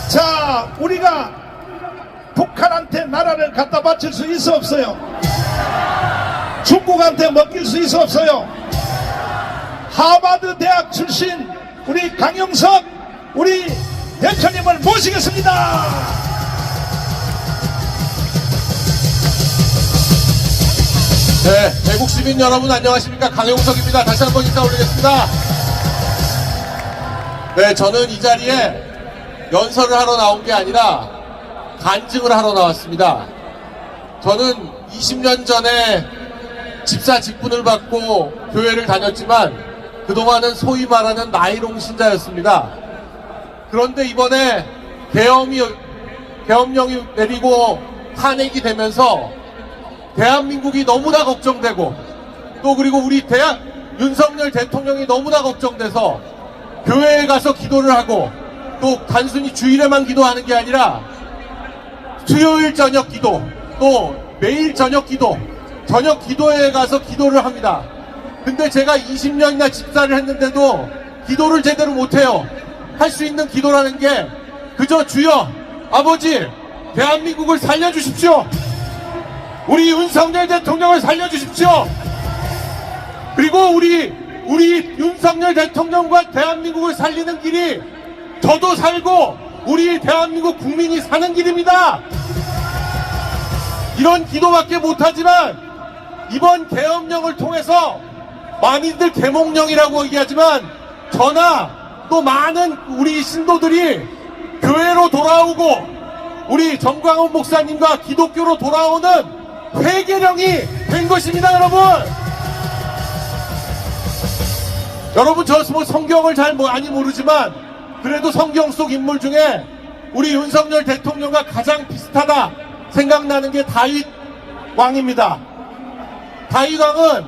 자, 우리가 북한한테 나라를 갖다 바칠 수 있어 없어요? 중국한테 먹힐 수 있어 없어요? 하버드 대학 출신 우리 강용석 우리 대표님을 모시겠습니다. 네, 대국 시민 여러분 안녕하십니까? 강용석입니다. 다시 한번 인사 올리겠습니다. 네, 저는 이 자리에 연설을 하러 나온 게 아니라 간증을 하러 나왔습니다. 저는 20년 전에 집사 직분을 받고 교회를 다녔지만 그동안은 소위 말하는 나이롱 신자였습니다. 그런데 이번에 계엄령이 내리고 탄핵이 되면서 대한민국이 너무나 걱정되고 또 그리고 우리 윤석열 대통령이 너무나 걱정돼서 교회에 가서 기도를 하고 또 단순히 주일에만 기도하는 게 아니라 수요일 저녁 기도 또 매일 저녁 기도 저녁 기도회에 가서 기도를 합니다. 근데 제가 20년이나 집사를 했는데도 기도를 제대로 못해요. 할 수 있는 기도라는 게 그저 주여 아버지 대한민국을 살려주십시오. 우리 윤석열 대통령을 살려주십시오. 그리고 우리 윤석열 대통령과 대한민국을 살리는 길이 저도 살고 우리 대한민국 국민이 사는 길입니다. 이런 기도밖에 못하지만 이번 계엄령을 통해서 많이들 계몽령이라고 얘기하지만 저나 또 많은 우리 신도들이 교회로 돌아오고 우리 정광훈 목사님과 기독교로 돌아오는 회개령이 된 것입니다. 여러분 저 성경을 잘 많이 모르지만 그래도 성경 속 인물 중에 우리 윤석열 대통령과 가장 비슷하다 생각나는 게 다윗 왕입니다. 다윗 왕은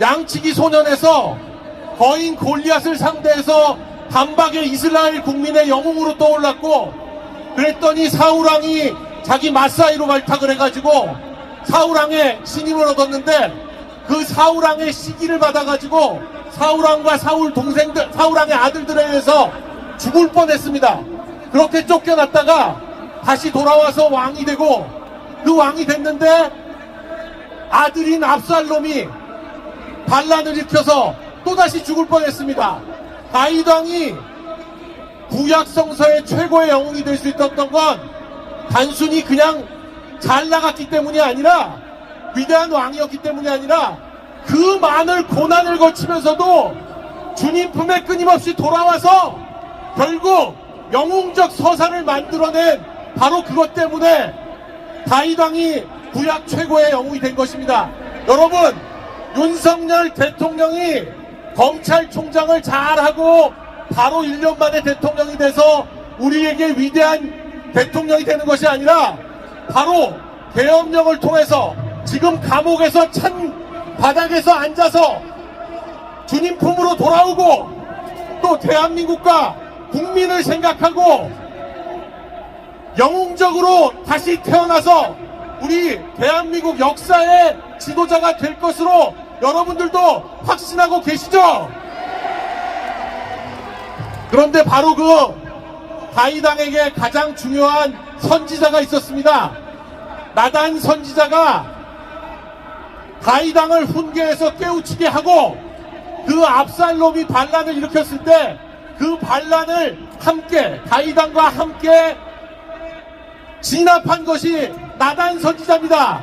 양치기 소년에서 거인 골리앗을 상대해서 단박에 이스라엘 국민의 영웅으로 떠올랐고, 그랬더니 사울왕이 자기 맞사이로 발탁을 해가지고 사울왕의 신임을 얻었는데, 그 사울왕의 시기를 받아가지고 사울왕과 사울왕의 아들들에 의해서 죽을 뻔했습니다. 그렇게 쫓겨났다가 다시 돌아와서 왕이 되고, 그 왕이 됐는데 아들인 압살롬이 반란을 일으켜서 또다시 죽을 뻔했습니다. 다윗 왕이 구약성서의 최고의 영웅이 될 수 있었던 건 단순히 그냥 잘 나갔기 때문이 아니라, 위대한 왕이었기 때문이 아니라, 그 많은 고난을 거치면서도 주님 품에 끊임없이 돌아와서 결국 영웅적 서사를 만들어낸 바로 그것 때문에 다윗 왕이 구약 최고의 영웅이 된 것입니다. 여러분, 윤석열 대통령이 검찰총장을 잘하고 바로 1년 만에 대통령이 돼서 우리에게 위대한 대통령이 되는 것이 아니라, 바로 계엄령을 통해서 지금 감옥에서 찬 바닥에서 앉아서 주님 품으로 돌아오고, 또 대한민국과 국민을 생각하고 영웅적으로 다시 태어나서 우리 대한민국 역사의 지도자가 될 것으로 여러분들도 확신하고 계시죠? 그런데 바로 그 다윗 왕에게 가장 중요한 선지자가 있었습니다. 나단 선지자가 다윗 왕을 훈계해서 깨우치게 하고, 그 압살롬이 반란을 일으켰을 때 그 반란을 함께, 다윗 왕과 함께 진압한 것이 나단 선지자입니다.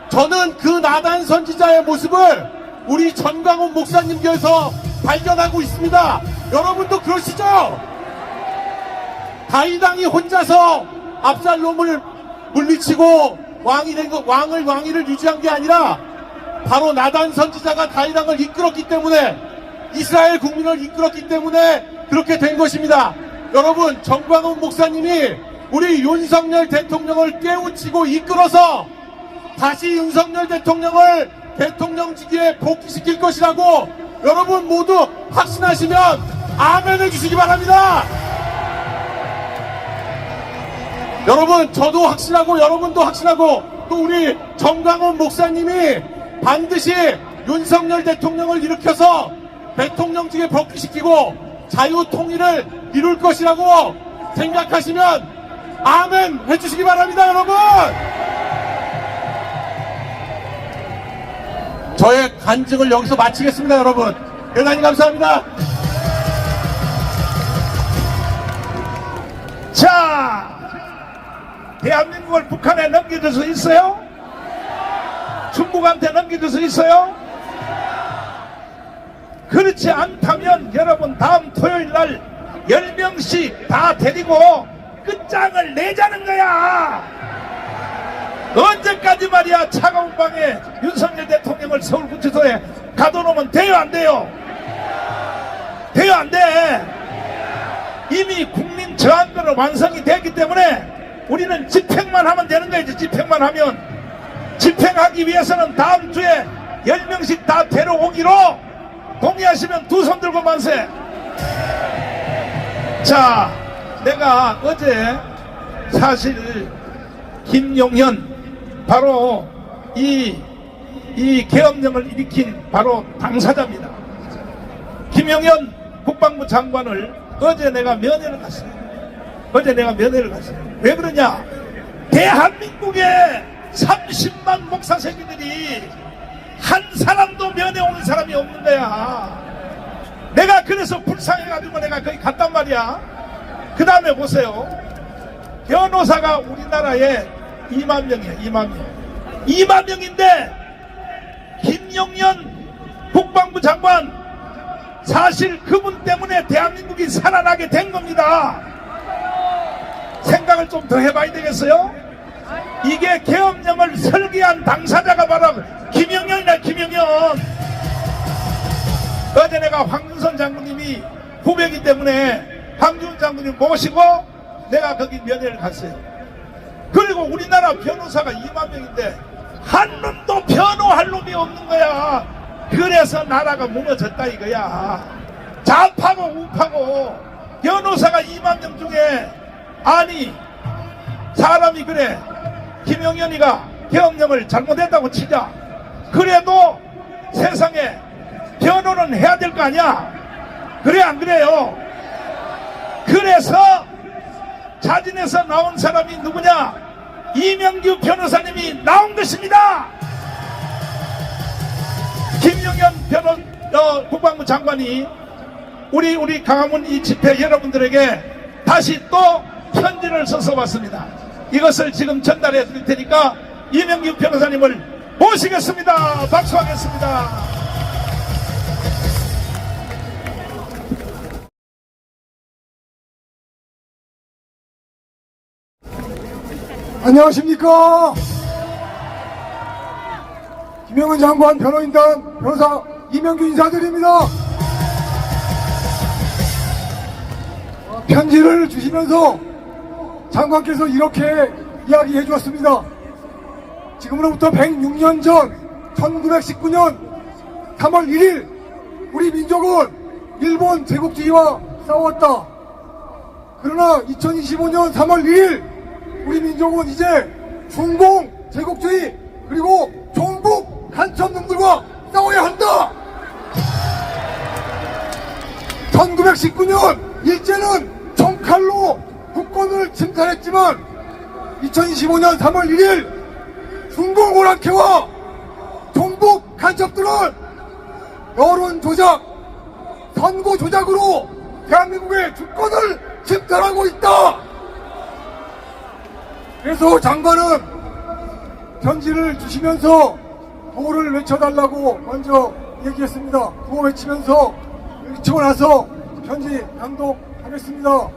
저는 그 나단 선지자의 모습을 우리 전광훈 목사님께서 발견하고 있습니다. 여러분도 그러시죠? 다윗 왕이 혼자서 압살롬을 물리치고 왕위를 유지한 게 아니라, 바로 나단 선지자가 다윗 왕을 이끌었기 때문에, 이스라엘 국민을 이끌었기 때문에 그렇게 된 것입니다. 여러분, 전광훈 목사님이 우리 윤석열 대통령을 깨우치고 이끌어서 다시 윤석열 대통령을 대통령직에 복귀시킬 것이라고 여러분 모두 확신하시면 아멘 해주시기 바랍니다. 여러분, 저도 확신하고 여러분도 확신하고 또 우리 전광훈 목사님이 반드시 윤석열 대통령을 일으켜서 대통령직에 복귀시키고 자유통일을 이룰 것이라고 생각하시면 아멘 해주시기 바랍니다. 여러분, 저의 간증을 여기서 마치겠습니다. 여러분, 대단히 감사합니다. 자, 대한민국을 북한에 넘겨줄 수 있어요? 중국한테 넘겨줄 수 있어요? 그렇지 않다면 여러분, 다음 토요일 날 10명씩 다 데리고 끝장을 내자는 거야. 언제까지 말이야 차가운 방에 윤석열 대통령을 서울구치소에 가둬놓으면 돼요, 안 돼요? 돼요, 안 돼? 이미 국민 저항권은 완성이 됐기 때문에 우리는 집행만 하면 되는 거지. 집행만 하면. 집행하기 위해서는 다음 주에 10명씩 다 데려오기로 동의하시면 두 손 들고 만세. 자, 내가 어제 사실 김용현, 바로 이 계엄령을 일으킨 바로 당사자입니다. 김용현 국방부 장관을 어제 내가 면회를 갔어요. 왜 그러냐? 대한민국에 30만 목사 새끼들이 한 사람도 면회 오는 사람이 없는 거야. 내가 그래서 불쌍해가지고 내가 거기 갔단 말이야. 그 다음에 보세요. 변호사가 우리나라에 2만 명이야. 2만 명인데 김용현 국방부 장관, 사실 그분 때문에 대한민국이 살아나게 된 겁니다. 생각을 좀 더 해봐야 되겠어요? 이게 계엄령을 설계한 당사자가 바로 김용현이다. 김용현. 어제 내가 황준선 장군님이 후배이기 때문에 황준선 장군님 모시고 내가 거기 면회를 갔어요. 그리고 우리나라 변호사가 2만 명인데 한 놈도 변호할 놈이 없는 거야. 그래서 나라가 무너졌다 이거야. 좌파고 우파고 변호사가 2만 명 중에, 아니 사람이 그래, 김용현이가 계엄령을 잘못했다고 치자. 그래도 세상에 변호는 해야 될 거 아니야. 그래 안 그래요? 그래서 자진해서 나온 사람이 누구냐? 이명규 변호사님이 나온 것입니다. 김용현 국방부 장관이 우리 강화문 이 집회 여러분들에게 다시 또 편지를 써서 왔습니다. 이것을 지금 전달해 드릴 테니까 이명규 변호사님을 모시겠습니다. 박수하겠습니다. 안녕하십니까. 김영은 장관 변호인단 변호사 이명규 인사드립니다. 편지를 주시면서 장관께서 이렇게 이야기해 주었습니다. 지금으로부터 106년 전 1919년 3월 1일 우리 민족은 일본 제국주의와 싸웠다. 그러나 2025년 3월 1일 우리 민족은 이제 중공 제국주의 그리고 종북 간첩놈들과 싸워야 한다. 1919년 일제는 총칼로 국권을 침탈했지만 2025년 3월 1일 중공 오랑캐와 종북 간첩들은 여론 조작, 선거 조작으로 대한민국의 주권을 침탈하고 있다. 그래서 장관은 편지를 주시면서 구호를 외쳐달라고 먼저 얘기했습니다. 구호 외치고 나서 편지 낭독하겠습니다.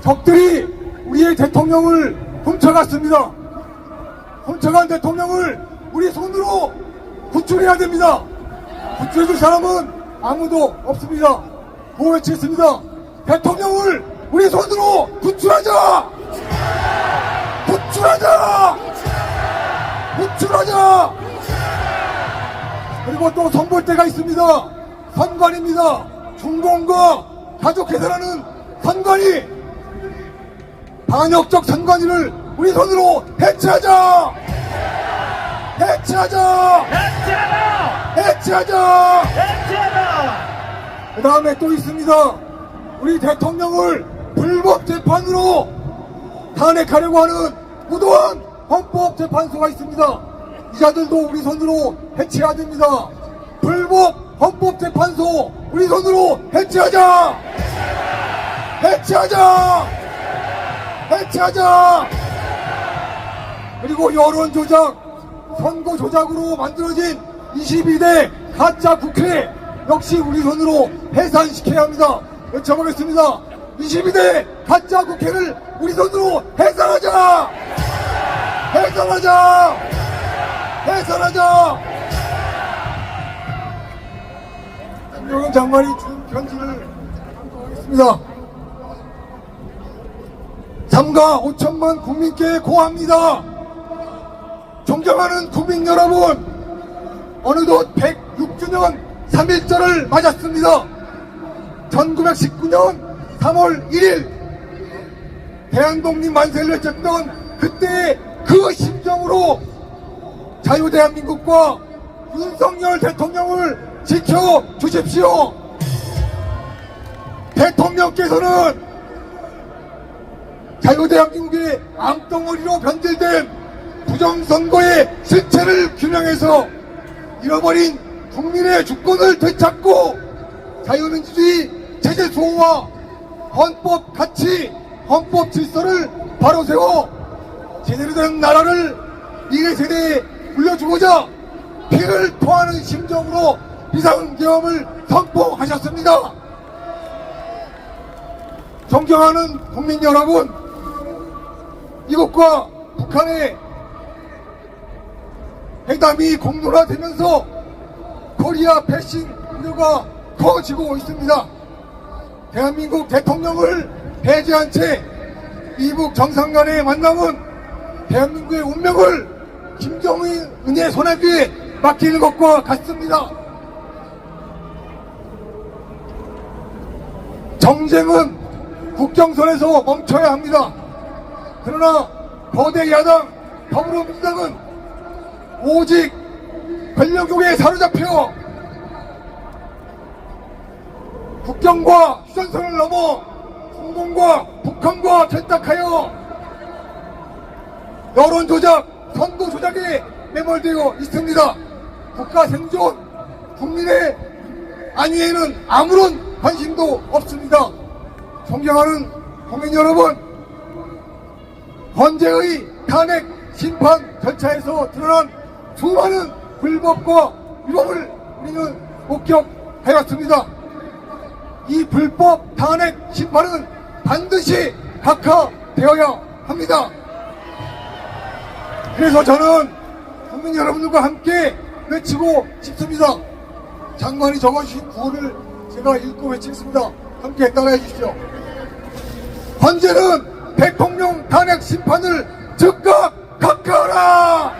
적들이 우리의 대통령을 훔쳐갔습니다. 훔쳐간 대통령을 우리 손으로 구출해야 됩니다. 구출해줄 사람은 아무도 없습니다. 구호 외치겠습니다. 대통령을 우리 손으로 구출하자! 구출하자! 구출하자! 그리고 또 선볼 때가 있습니다. 선관입니다. 중공과 가족회사라는 선관위, 반역적 선관위를 우리 손으로 해체하자! 해체하자! 해체하자! 해체하자! 그 다음에 또 있습니다. 우리 대통령을 불법 재판으로 탄핵하려고 하는 무도한 헌법재판소가 있습니다. 이자들도 우리 손으로 해체해야 됩니다. 불법 헌법재판소 우리 손으로 해체하자! 해체하자! 해체하자! 그리고 여론조작, 선거조작으로 만들어진 22대 가짜 국회 역시 우리 손으로 해산시켜야 합니다. 외쳐보겠습니다. 22대 가짜 국회를 우리 손으로 해산하자! 해산하자! 해산하자! 김용현 장관이 준 편지를 낭독하겠습니다. 삼가 5천만 국민께 고합니다. 존경하는 국민 여러분, 어느덧 106주년 3.1절을 맞았습니다. 1919년 3월 1일 대한독립 만세를 외쳤던 그때의 그 심정으로 자유대한민국과 윤석열 대통령을 지켜주십시오. 대통령께서는 자유대한민국의 암덩어리로 변질된 부정선거의 실체를 규명해서 잃어버린 국민의 주권을 되찾고 자유민주주의 체제 수호와 헌법 가치, 헌법 질서를 바로 세워 제대로 된 나라를 미래 세대에 물려주고자 피를 토하는 심정으로 비상계엄을 선포하셨습니다. 존경하는 국민 여러분, 이것과 북한의 회담이 공론화되면서 코리아 패싱 우려가 커지고 있습니다. 대한민국 대통령을 배제한 채 미국 정상간의 만남은 대한민국의 운명을 김정은의 손에 귀에 맡기는 것과 같습니다. 정쟁은 국경선에서 멈춰야 합니다. 그러나 거대 야당 더불어민주당은 오직 권력욕에 사로잡혀 국경과 휴전선을 넘어 중공과 북한과 결탁하여 여론조작, 선거조작에 매몰되어 있습니다. 국가 생존, 국민의 안위에는 아무런 관심도 없습니다. 존경하는 국민 여러분, 헌재의 탄핵 심판 절차에서 드러난 수많은 불법과 위법을 우리는 목격해왔습니다. 이 불법 탄핵 심판은 반드시 각하되어야 합니다. 그래서 저는 국민 여러분들과 함께 외치고 싶습니다. 장관이 적어주신 구호를 제가 읽고 외치겠습니다. 함께 따라해 주십시오. 헌재는 대통령 탄핵 심판을 즉각 각하하라!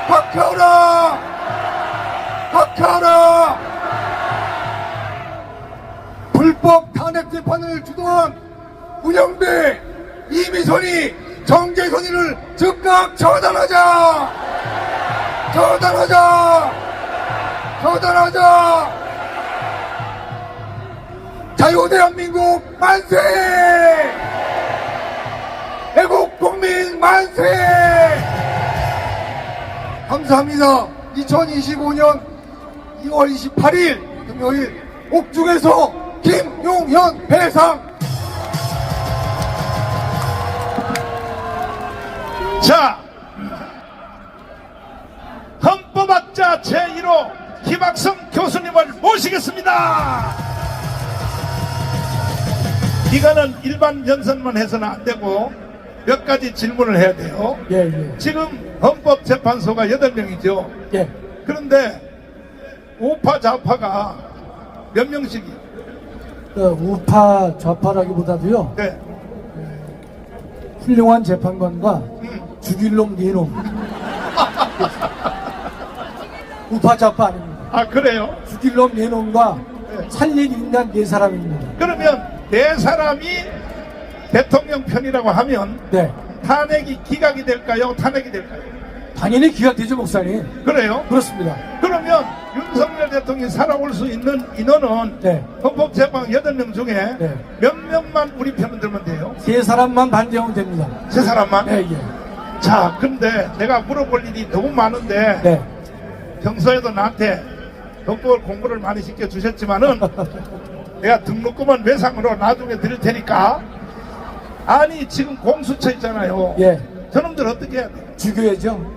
각하하라! 각하하라! 불법 탄핵 재판을 주도한 운영대 이미선이 정재선이를 즉각 처단하자! 처단하자! 처단하자! 자유대한민국 만세! 애국국민 만세! 감사합니다. 2025년 2월 28일 금요일 옥중에서 김용현 배상. 자, 헌법학자 제1호 김학성 교수님을 모시겠습니다. 이거는 일반 연설만 해서는 안 되고 몇 가지 질문을 해야 돼요. 예. 지금 헌법재판소가 8명이죠. 예. 그런데 우파 좌파가 몇 명씩이요? 우파 좌파라기보다도요. 네. 훌륭한 재판관과 죽일 놈, 네 놈. 우파 좌파 아닙니다. 아, 그래요? 죽일 놈, 네 놈과 네. 살릴 인간 네 사람입니다. 그러면 네 사람이 대통령 편이라고 하면 네. 탄핵이 기각이 될까요? 탄핵이 될까요? 당연히 기각되죠, 목사님. 그래요? 그렇습니다. 그러면 윤석열 대통령이 살아올 수 있는 인원은 네. 헌법재판 8명 중에 네. 몇 명만 우리 편을 들면 돼요? 세 사람만 반대하면 됩니다. 세 사람만? 예. 자, 근데 내가 물어볼 일이 너무 많은데 네. 평소에도 나한테 헌법을 공부를 많이 시켜주셨지만은 내가 등록금은 외상으로 나중에 드릴 테니까. 아니, 지금 공수처 있잖아요. 예. 저놈들 어떻게 해야 돼요? 죽여야죠.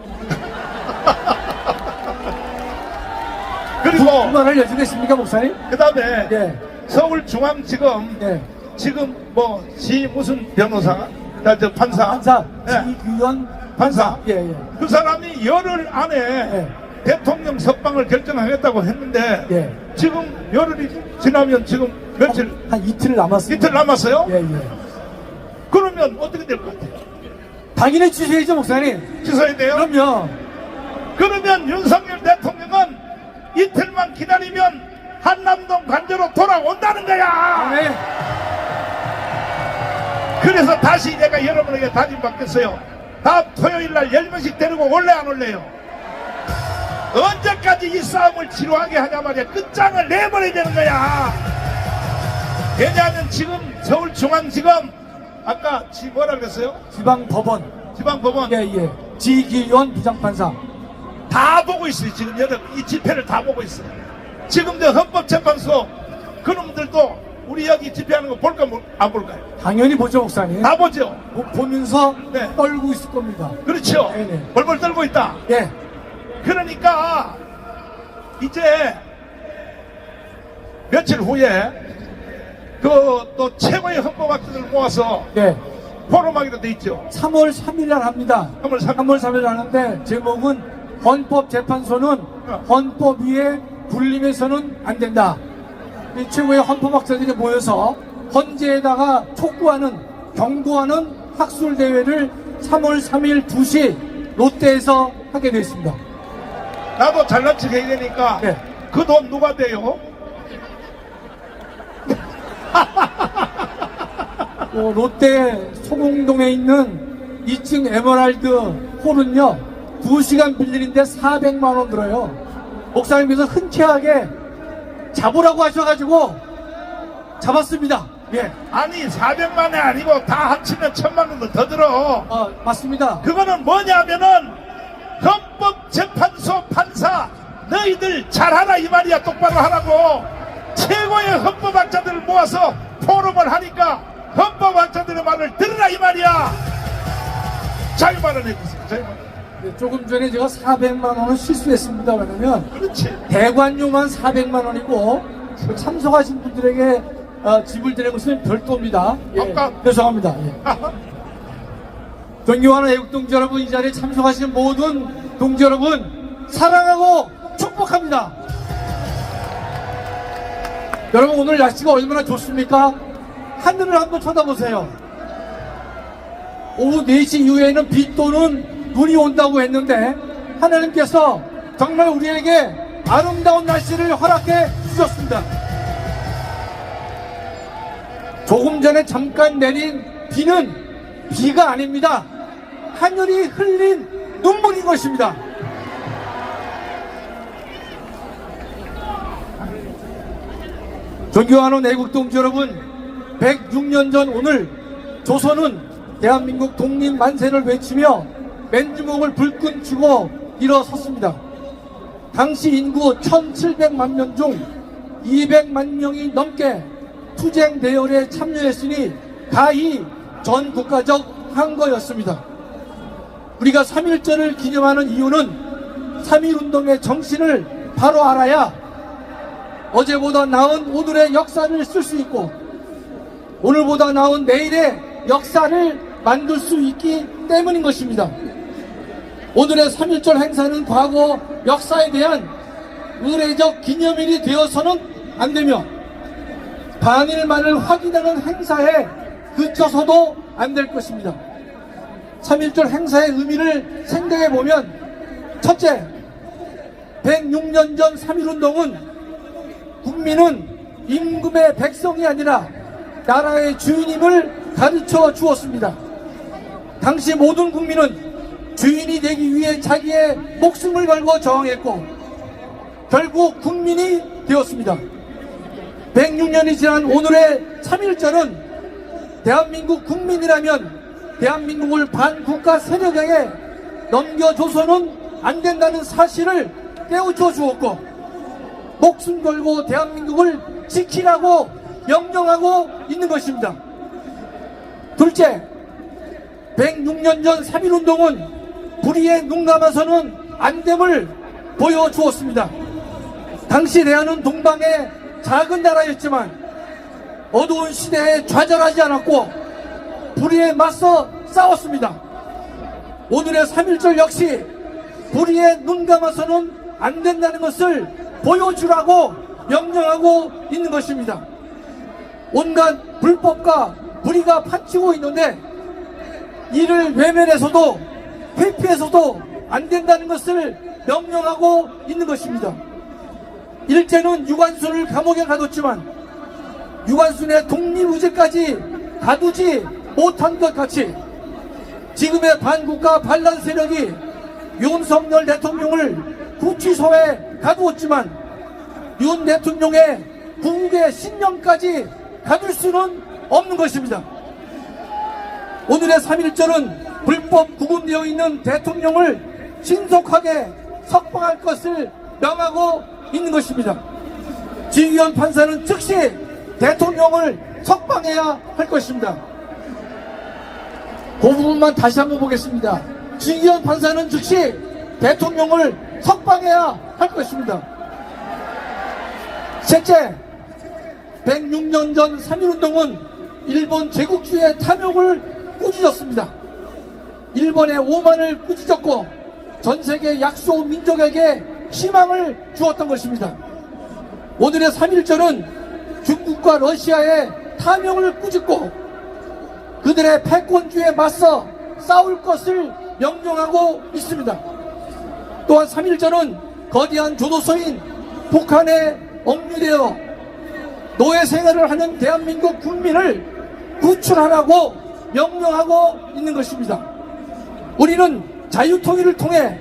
그리고 불만을 여주겠습니까, 목사님? 그 다음에 예. 서울중앙지검 예. 지금 뭐 지 무슨 변호사, 저 판사, 판사, 예. 지규현 판사, 예. 그 사람이 열흘 안에 예. 대통령 석방을 결정하겠다고 했는데 예. 지금 열흘이 지나면 지금 며칠 한 이틀 남았습니다. 이틀 남았어요? 예. 그러면 어떻게 될 것 같아요? 당연히 취소해야죠, 목사님. 취소해야 돼요? 그럼요. 그러면 윤석열 대통령은 이틀만 기다리면 한남동 관저로 돌아온다는 거야. 네. 그래서 다시 내가 여러분에게 다짐받겠어요. 다음 토요일날 10명씩 데리고 올래 안 올래요? 언제까지 이 싸움을 지루하게 하냐 말이야. 끝장을 내버려야 되는 거야. 왜냐하면 지금 서울중앙지검 아까 뭐라 그랬어요? 지방법원. 지방법원 예. 지기현 부장판사. 다 보고 있어요. 지금 여러분 이 집회를 다 보고 있어요. 지금 저 헌법재판소 그놈들도 우리 여기 집회하는 거 볼까 안 볼까요? 당연히 보죠, 목사님. 다 보죠. 보면서 네. 떨고 있을 겁니다. 그렇죠. 네네. 벌벌 떨고 있다. 예. 그러니까 이제 며칠 후에 그 또 최고의 헌법학자들 모아서 예. 포럼하기로 돼 있죠. 3월 3일 날 합니다. 3월 3일. 3월 3일 날 하는데 제목은 헌법재판소는 헌법 위에 군림해서는 안 된다. 이 최고의 헌법학자들이 모여서 헌재에다가 촉구하는 경고하는 학술대회를 3월 3일 2시 롯데에서 하게 되었습니다. 나도 잘난 척 해야 되니까 네. 그 돈 누가 돼요? 롯데 소공동에 있는 2층 에메랄드 홀은요 2시간 빌리는데 400만 원 들어요. 목사님께서 흔쾌하게 잡으라고 하셔가지고 잡았습니다. 예, 아니 400만이 아니고 다 합치면 1000만 원도 더 들어. 맞습니다. 그거는 뭐냐면은 헌법재판소 판사 너희들 잘하라 이 말이야. 똑바로 하라고. 최고의 헌법학자들을 모아서 포럼을 하니까 헌법학자들의 말을 들으라 이 말이야. 자유 발언해주세요. 자유 발언. 네, 조금 전에 제가 400만 원을 실수했습니다. 왜냐면 그렇지. 대관료만 400만 원이고 그 참석하신 분들에게 지불되는 것은 별도입니다. 예, 아까- 죄송합니다. 예. 존경하는 애국동지 여러분, 이 자리에 참석하신 모든 동지 여러분 사랑하고 축복합니다. 여러분, 오늘 날씨가 얼마나 좋습니까? 하늘을 한번 쳐다보세요. 오후 4시 이후에는 비 또는 눈이 온다고 했는데 하나님께서 정말 우리에게 아름다운 날씨를 허락해 주셨습니다. 조금 전에 잠깐 내린 비는 비가 아닙니다. 하늘이 흘린 눈물인 것입니다. 존경하는 애국동지 여러분, 106년 전 오늘 조선은 대한민국 독립 만세를 외치며 맨주먹을 불끈 쥐고 일어섰습니다. 당시 인구 1700만 명 중 200만 명이 넘게 투쟁 대열에 참여했으니 가히 전 국가적 항거였습니다. 우리가 3.1절을 기념하는 이유는 3.1운동의 정신을 바로 알아야 어제보다 나은 오늘의 역사를 쓸 수 있고 오늘보다 나은 내일의 역사를 만들 수 있기 때문인 것입니다. 오늘의 3.1절 행사는 과거 역사에 대한 의례적 기념일이 되어서는 안 되며 반일만을 확인하는 행사에 그쳐서도 안 될 것입니다. 3.1절 행사의 의미를 생각해보면 첫째, 106년 전 3.1운동은 국민은 임금의 백성이 아니라 나라의 주인임을 가르쳐 주었습니다. 당시 모든 국민은 주인이 되기 위해 자기의 목숨을 걸고 저항했고 결국 국민이 되었습니다. 106년이 지난 오늘의 3.1절은 대한민국 국민이라면 대한민국을 반국가 세력에게 넘겨줘서는 안 된다는 사실을 깨우쳐 주었고 목숨 걸고 대한민국을 지키라고 명령하고 있는 것입니다. 둘째, 106년 전 3.1운동은 불의에 눈 감아서는 안 됨을 보여주었습니다. 당시 대한은 동방의 작은 나라였지만 어두운 시대에 좌절하지 않았고 불의에 맞서 싸웠습니다. 오늘의 3.1절 역시 불의에 눈 감아서는 안 된다는 것을 보여주라고 명령하고 있는 것입니다. 온갖 불법과 불의가 판치고 있는데 이를 외면해서도 회피해서도 안 된다는 것을 명령하고 있는 것입니다. 일제는 유관순을 감옥에 가뒀지만 유관순의 독립의제까지 가두지 못한 것 같이 지금의 반국가 반란 세력이 윤석열 대통령을 구치소에 가두었지만 윤 대통령의 구국의 신념까지 가둘 수는 없는 것입니다. 오늘의 3.1절은 불법 구금되어 있는 대통령을 신속하게 석방할 것을 명하고 있는 것입니다. 지휘원 판사는 즉시 대통령을 석방해야 할 것입니다. 그 부분만 다시 한번 보겠습니다. 지휘원 판사는 즉시 대통령을 석방해야 할 것입니다. 셋째, 106년 전 3.1운동은 일본 제국주의의 탐욕을 꾸짖었습니다. 일본의 오만을 꾸짖었고 전세계 약소 민족에게 희망을 주었던 것입니다. 오늘의 3.1절은 중국과 러시아의 탐욕을 꾸짖고 그들의 패권주의에 맞서 싸울 것을 명령하고 있습니다. 또한 3.1절은 거대한 교도소인 북한에 억류되어 노예 생활을 하는 대한민국 국민을 구출하라고 명령하고 있는 것입니다. 우리는 자유통일을 통해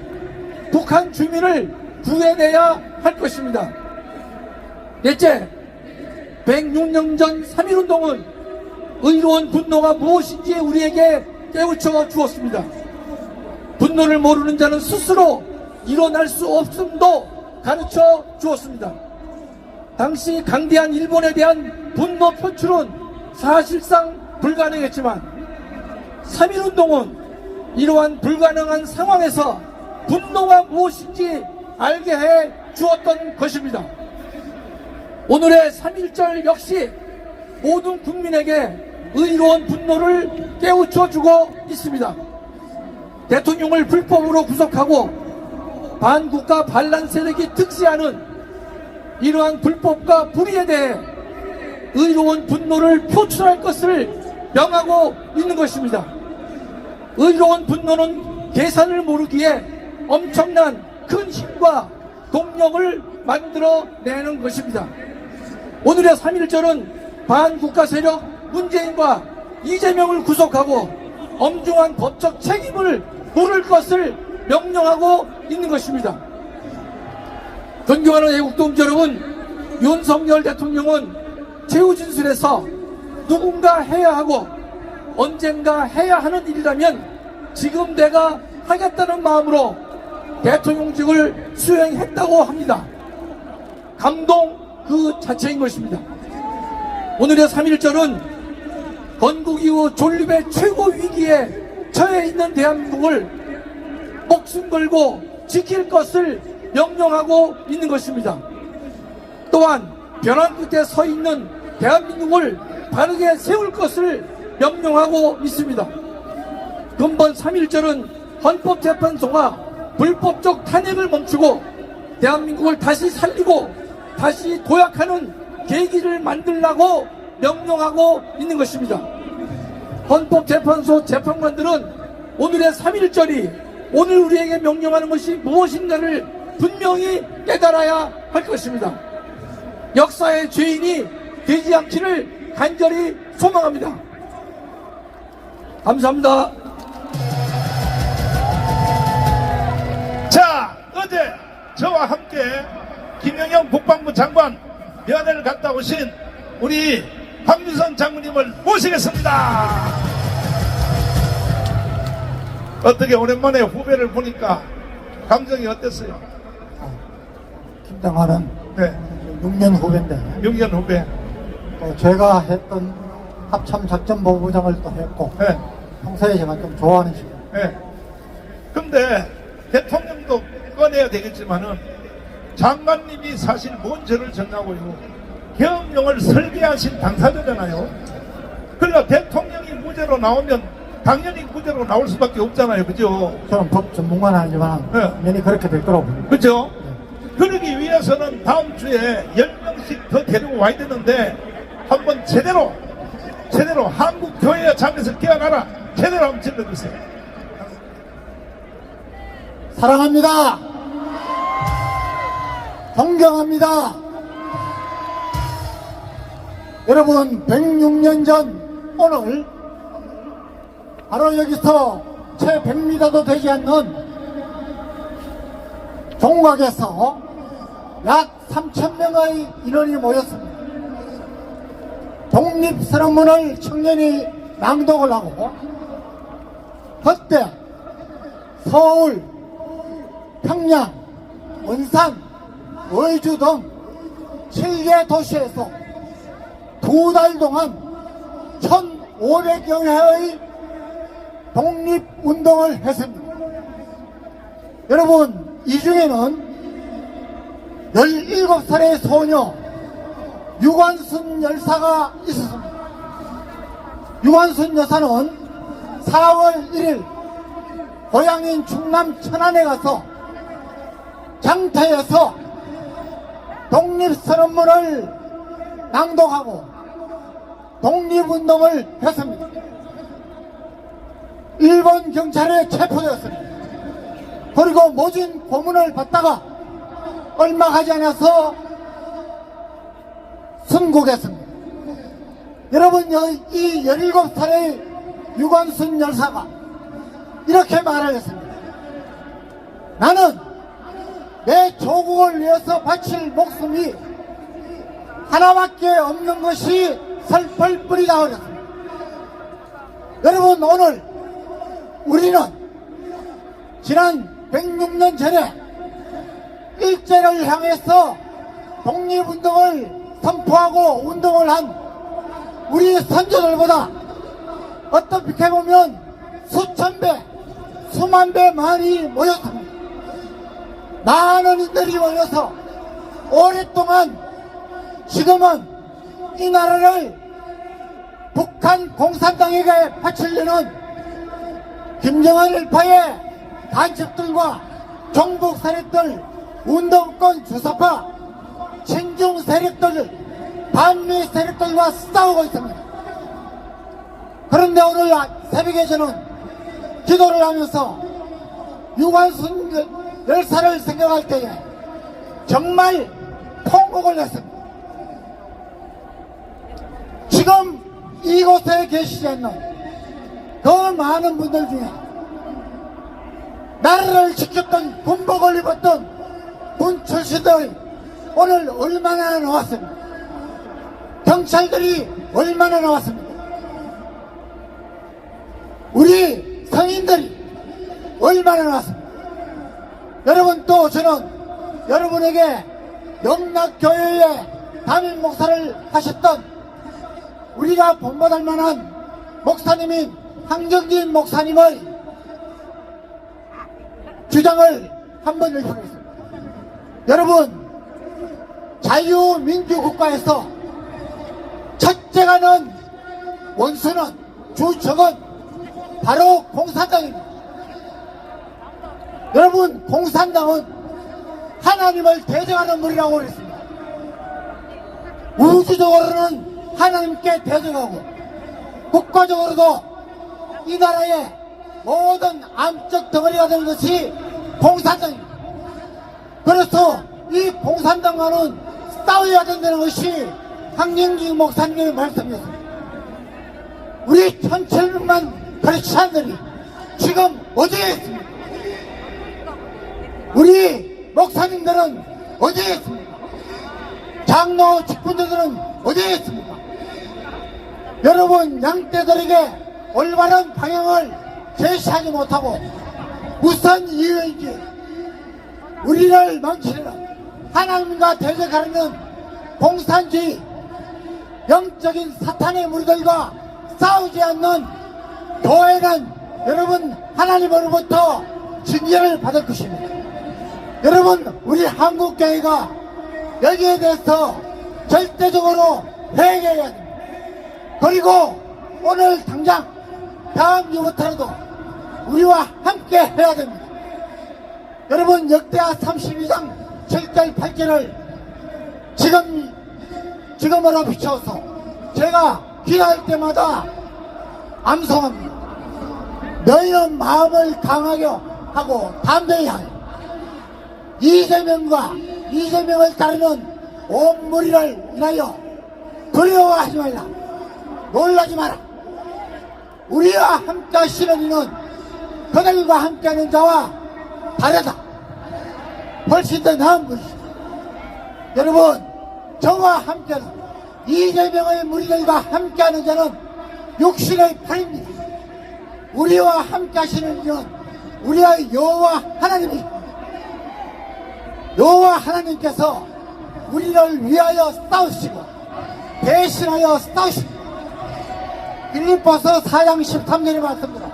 북한 주민을 구해내야 할 것입니다. 넷째, 106년 전 3.1운동은 의로운 분노가 무엇인지 우리에게 깨우쳐 주었습니다. 분노를 모르는 자는 스스로 일어날 수 없음도 가르쳐 주었습니다. 당시 강대한 일본에 대한 분노 표출은 사실상 불가능했지만 3.1운동은 이러한 불가능한 상황에서 분노가 무엇인지 알게 해 주었던 것입니다. 오늘의 3.1절 역시 모든 국민에게 의로운 분노를 깨우쳐 주고 있습니다. 대통령을 불법으로 구속하고 반국가 반란 세력이 특시하는 이러한 불법과 불의에 대해 의로운 분노를 표출할 것을 명하고 있는 것입니다. 의로운 분노는 계산을 모르기에 엄청난 큰 힘과 동력을 만들어내는 것입니다. 오늘의 3.1절은 반국가 세력 문재인과 이재명을 구속하고 엄중한 법적 책임을 물을 것을 명령하고 있는 것입니다. 존경하는 애국동지 여러분, 윤석열 대통령은 최후 진술에서 누군가 해야 하고 언젠가 해야 하는 일이라면 지금 내가 하겠다는 마음으로 대통령직을 수행했다고 합니다. 감동 그 자체인 것입니다. 오늘의 3.1절은 건국 이후 존립의 최고 위기에 처해 있는 대한민국을 목숨 걸고 지킬 것을 명령하고 있는 것입니다. 또한 벼랑 끝에 서 있는 대한민국을 바르게 세울 것을 명령하고 있습니다. 근본 3.1절은 헌법재판소가 불법적 탄핵을 멈추고 대한민국을 다시 살리고 다시 도약하는 계기를 만들라고 명령하고 있는 것입니다. 헌법재판소 재판관들은 오늘의 3.1절이 오늘 우리에게 명령하는 것이 무엇인가를 분명히 깨달아야 할 것입니다. 역사의 죄인이 되지 않기를 간절히 소망합니다. 감사합니다. 자, 어제 저와 함께 김영영 국방부 장관 면회를 갔다 오신 우리 황유선 장군님을 모시겠습니다. 어떻게 오랜만에 후배를 보니까 감정이 어땠어요? 김장하는 네, 6년 후배인데 6년 후배. 또 제가 했던 합참작전본부장을 또 했고 네, 평소에 제가 좀 좋아하는 식으로 네. 근데 대통령도 꺼내야 되겠지만은 장관님이 사실 뭔 죄를 졌냐고요. 계엄령을 설계하신 당사자잖아요. 그러니까 대통령이 무죄로 나오면 당연히 무죄로 나올 수밖에 없잖아요. 그죠? 저는 법 전문가는 아니지만 네. 당연히 그렇게 될 거라고 봅니다. 그죠? 그러기 위해서는 다음 주에 10명씩 더 데리고 와야 되는데 한번 제대로 한국 교회에 잠에서 깨어나라. 제대로 한번 질러주세요. 사랑합니다. 존경합니다. 여러분, 106년 전 오늘 바로 여기서 채 100m도 되지 않는 종각에서 약 3,000명의 인원이 모였습니다. 독립선언문을 청년이 낭독을 하고 그때 서울, 평양, 원산, 의주 등 7개 도시에서 2달 동안 1,500여 회의 독립운동을 했습니다. 여러분, 이 중에는 17살의 소녀 유관순 열사가 있었습니다. 유관순 여사는 4월 1일 고향인 충남 천안에 가서 장터에서 독립선언문을 낭독하고 독립운동을 했습니다. 일본 경찰에 체포되었습니다. 그리고 모진 고문을 받다가 얼마 가지 않아서 순국했습니다. 여러분, 이 17살의 유관순 열사가 이렇게 말을 했습니다. 나는 내 조국을 위해서 바칠 목숨이 하나밖에 없는 것이 슬플 뿐이다 그랬습니다. 여러분, 오늘 우리는 지난 106년 전에 일제를 향해서 독립운동을 선포하고 운동을 한 우리 선조들보다 어떻게 보면 수천 배, 수만 배 많이 모였습니다. 많은 이들이 모여서 오랫동안 지금은 이 나라를 북한 공산당에게 바치려는 김정은 일파의 간첩들과 종북 세력들, 운동권 주사파, 친중 세력들, 반미 세력들과 싸우고 있습니다. 그런데 오늘 새벽에 저는 기도를 하면서 유관순 열사를 생각할 때에 정말 통곡을 했습니다. 지금 이곳에 계시지 않는 더 많은 분들 중에 나라를 지켰던 군복을 입었던 군 출신들이 오늘 얼마나 나왔습니까? 경찰들이 얼마나 나왔습니까? 우리 성인들이 얼마나 나왔습니까? 여러분, 또 저는 여러분에게 영락교회의 담임 목사를 하셨던 우리가 본받을 만한 목사님인 황정진 목사님의 주장을 한번 읽어보겠습니다. 여러분, 자유민주국가에서 첫째가 는 원수는 주적은 바로 공산당입니다. 여러분, 공산당은 하나님을 대적하는 무리라고 그랬습니다. 우주적으로는 하나님께 대적하고 국가적으로도 이 나라의 모든 암적 덩어리가 되는 것이 공산당입니다. 그래서 이 공산당과는 싸워야 된다는 것이 황영진 목사님의 말씀이었습니다. 우리 1700만 크리스찬들이 지금 어디에 있습니까? 우리 목사님들은 어디에 있습니까? 장로 직분자들은 어디에 있습니까? 여러분, 양떼들에게 올바른 방향을 제시하지 못하고 무슨 이유인지 우리를 망치려는 하나님과 대적하려는 공산주의 영적인 사탄의 무리들과 싸우지 않는 교회는 여러분 하나님으로부터 징계를 받을 것입니다. 여러분, 우리 한국교회가 여기에 대해서 절대적으로 회개해야 됩니다. 그리고 오늘 당장 다음 주부터라도 우리와 함께 해야 됩니다. 여러분, 역대하 32장 7절 8절을 지금으로 비춰서 제가 기도할 때마다 암송합니다. 너희는 마음을 강하게 하고 담대히 하여 이재명을 따르는 온 무리를 인하여 두려워하지 말라. 놀라지 마라. 우리와 함께 하시는 이는 그들과 함께하는 자와 다르다. 훨씬 더 나은 분이시다. 여러분, 저와 함께는 이재명의 무리들과 함께하는 자는 육신의 팔입니다. 우리와 함께 하시는 이는 우리의 여호와 하나님입니다. 여호와 하나님께서 우리를 위하여 싸우시고 대신하여 싸우십니다. 빌립보서 4장 13절의 말씀입니다.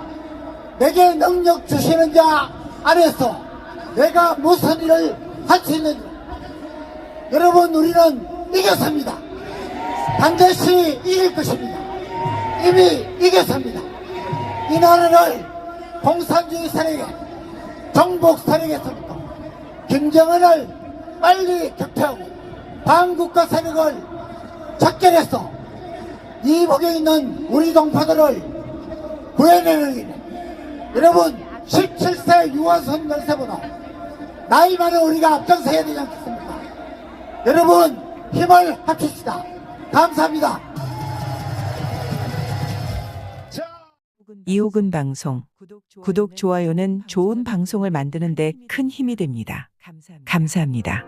내게 능력 주시는 자 안에서 내가 무슨 일을 할 수 있는지. 여러분, 우리는 이겼습니다. 반드시 이길 것입니다. 이미 이겼습니다. 이 나라를 공산주의 세력에, 정복 세력에서부터 김정은을 빨리 격퇴하고 반국가 세력을 척결해서 이북에 있는 우리 동포들을 구해내는 일, 여러분 17세 유아선 열세보다 나이 많은 우리가 앞장서야 되지 않겠습니까? 여러분 힘을 합칩시다. 감사합니다. 이호근 방송 구독, 좋아요는 좋은 방송을 만드는 데 큰 힘이 됩니다. 감사합니다.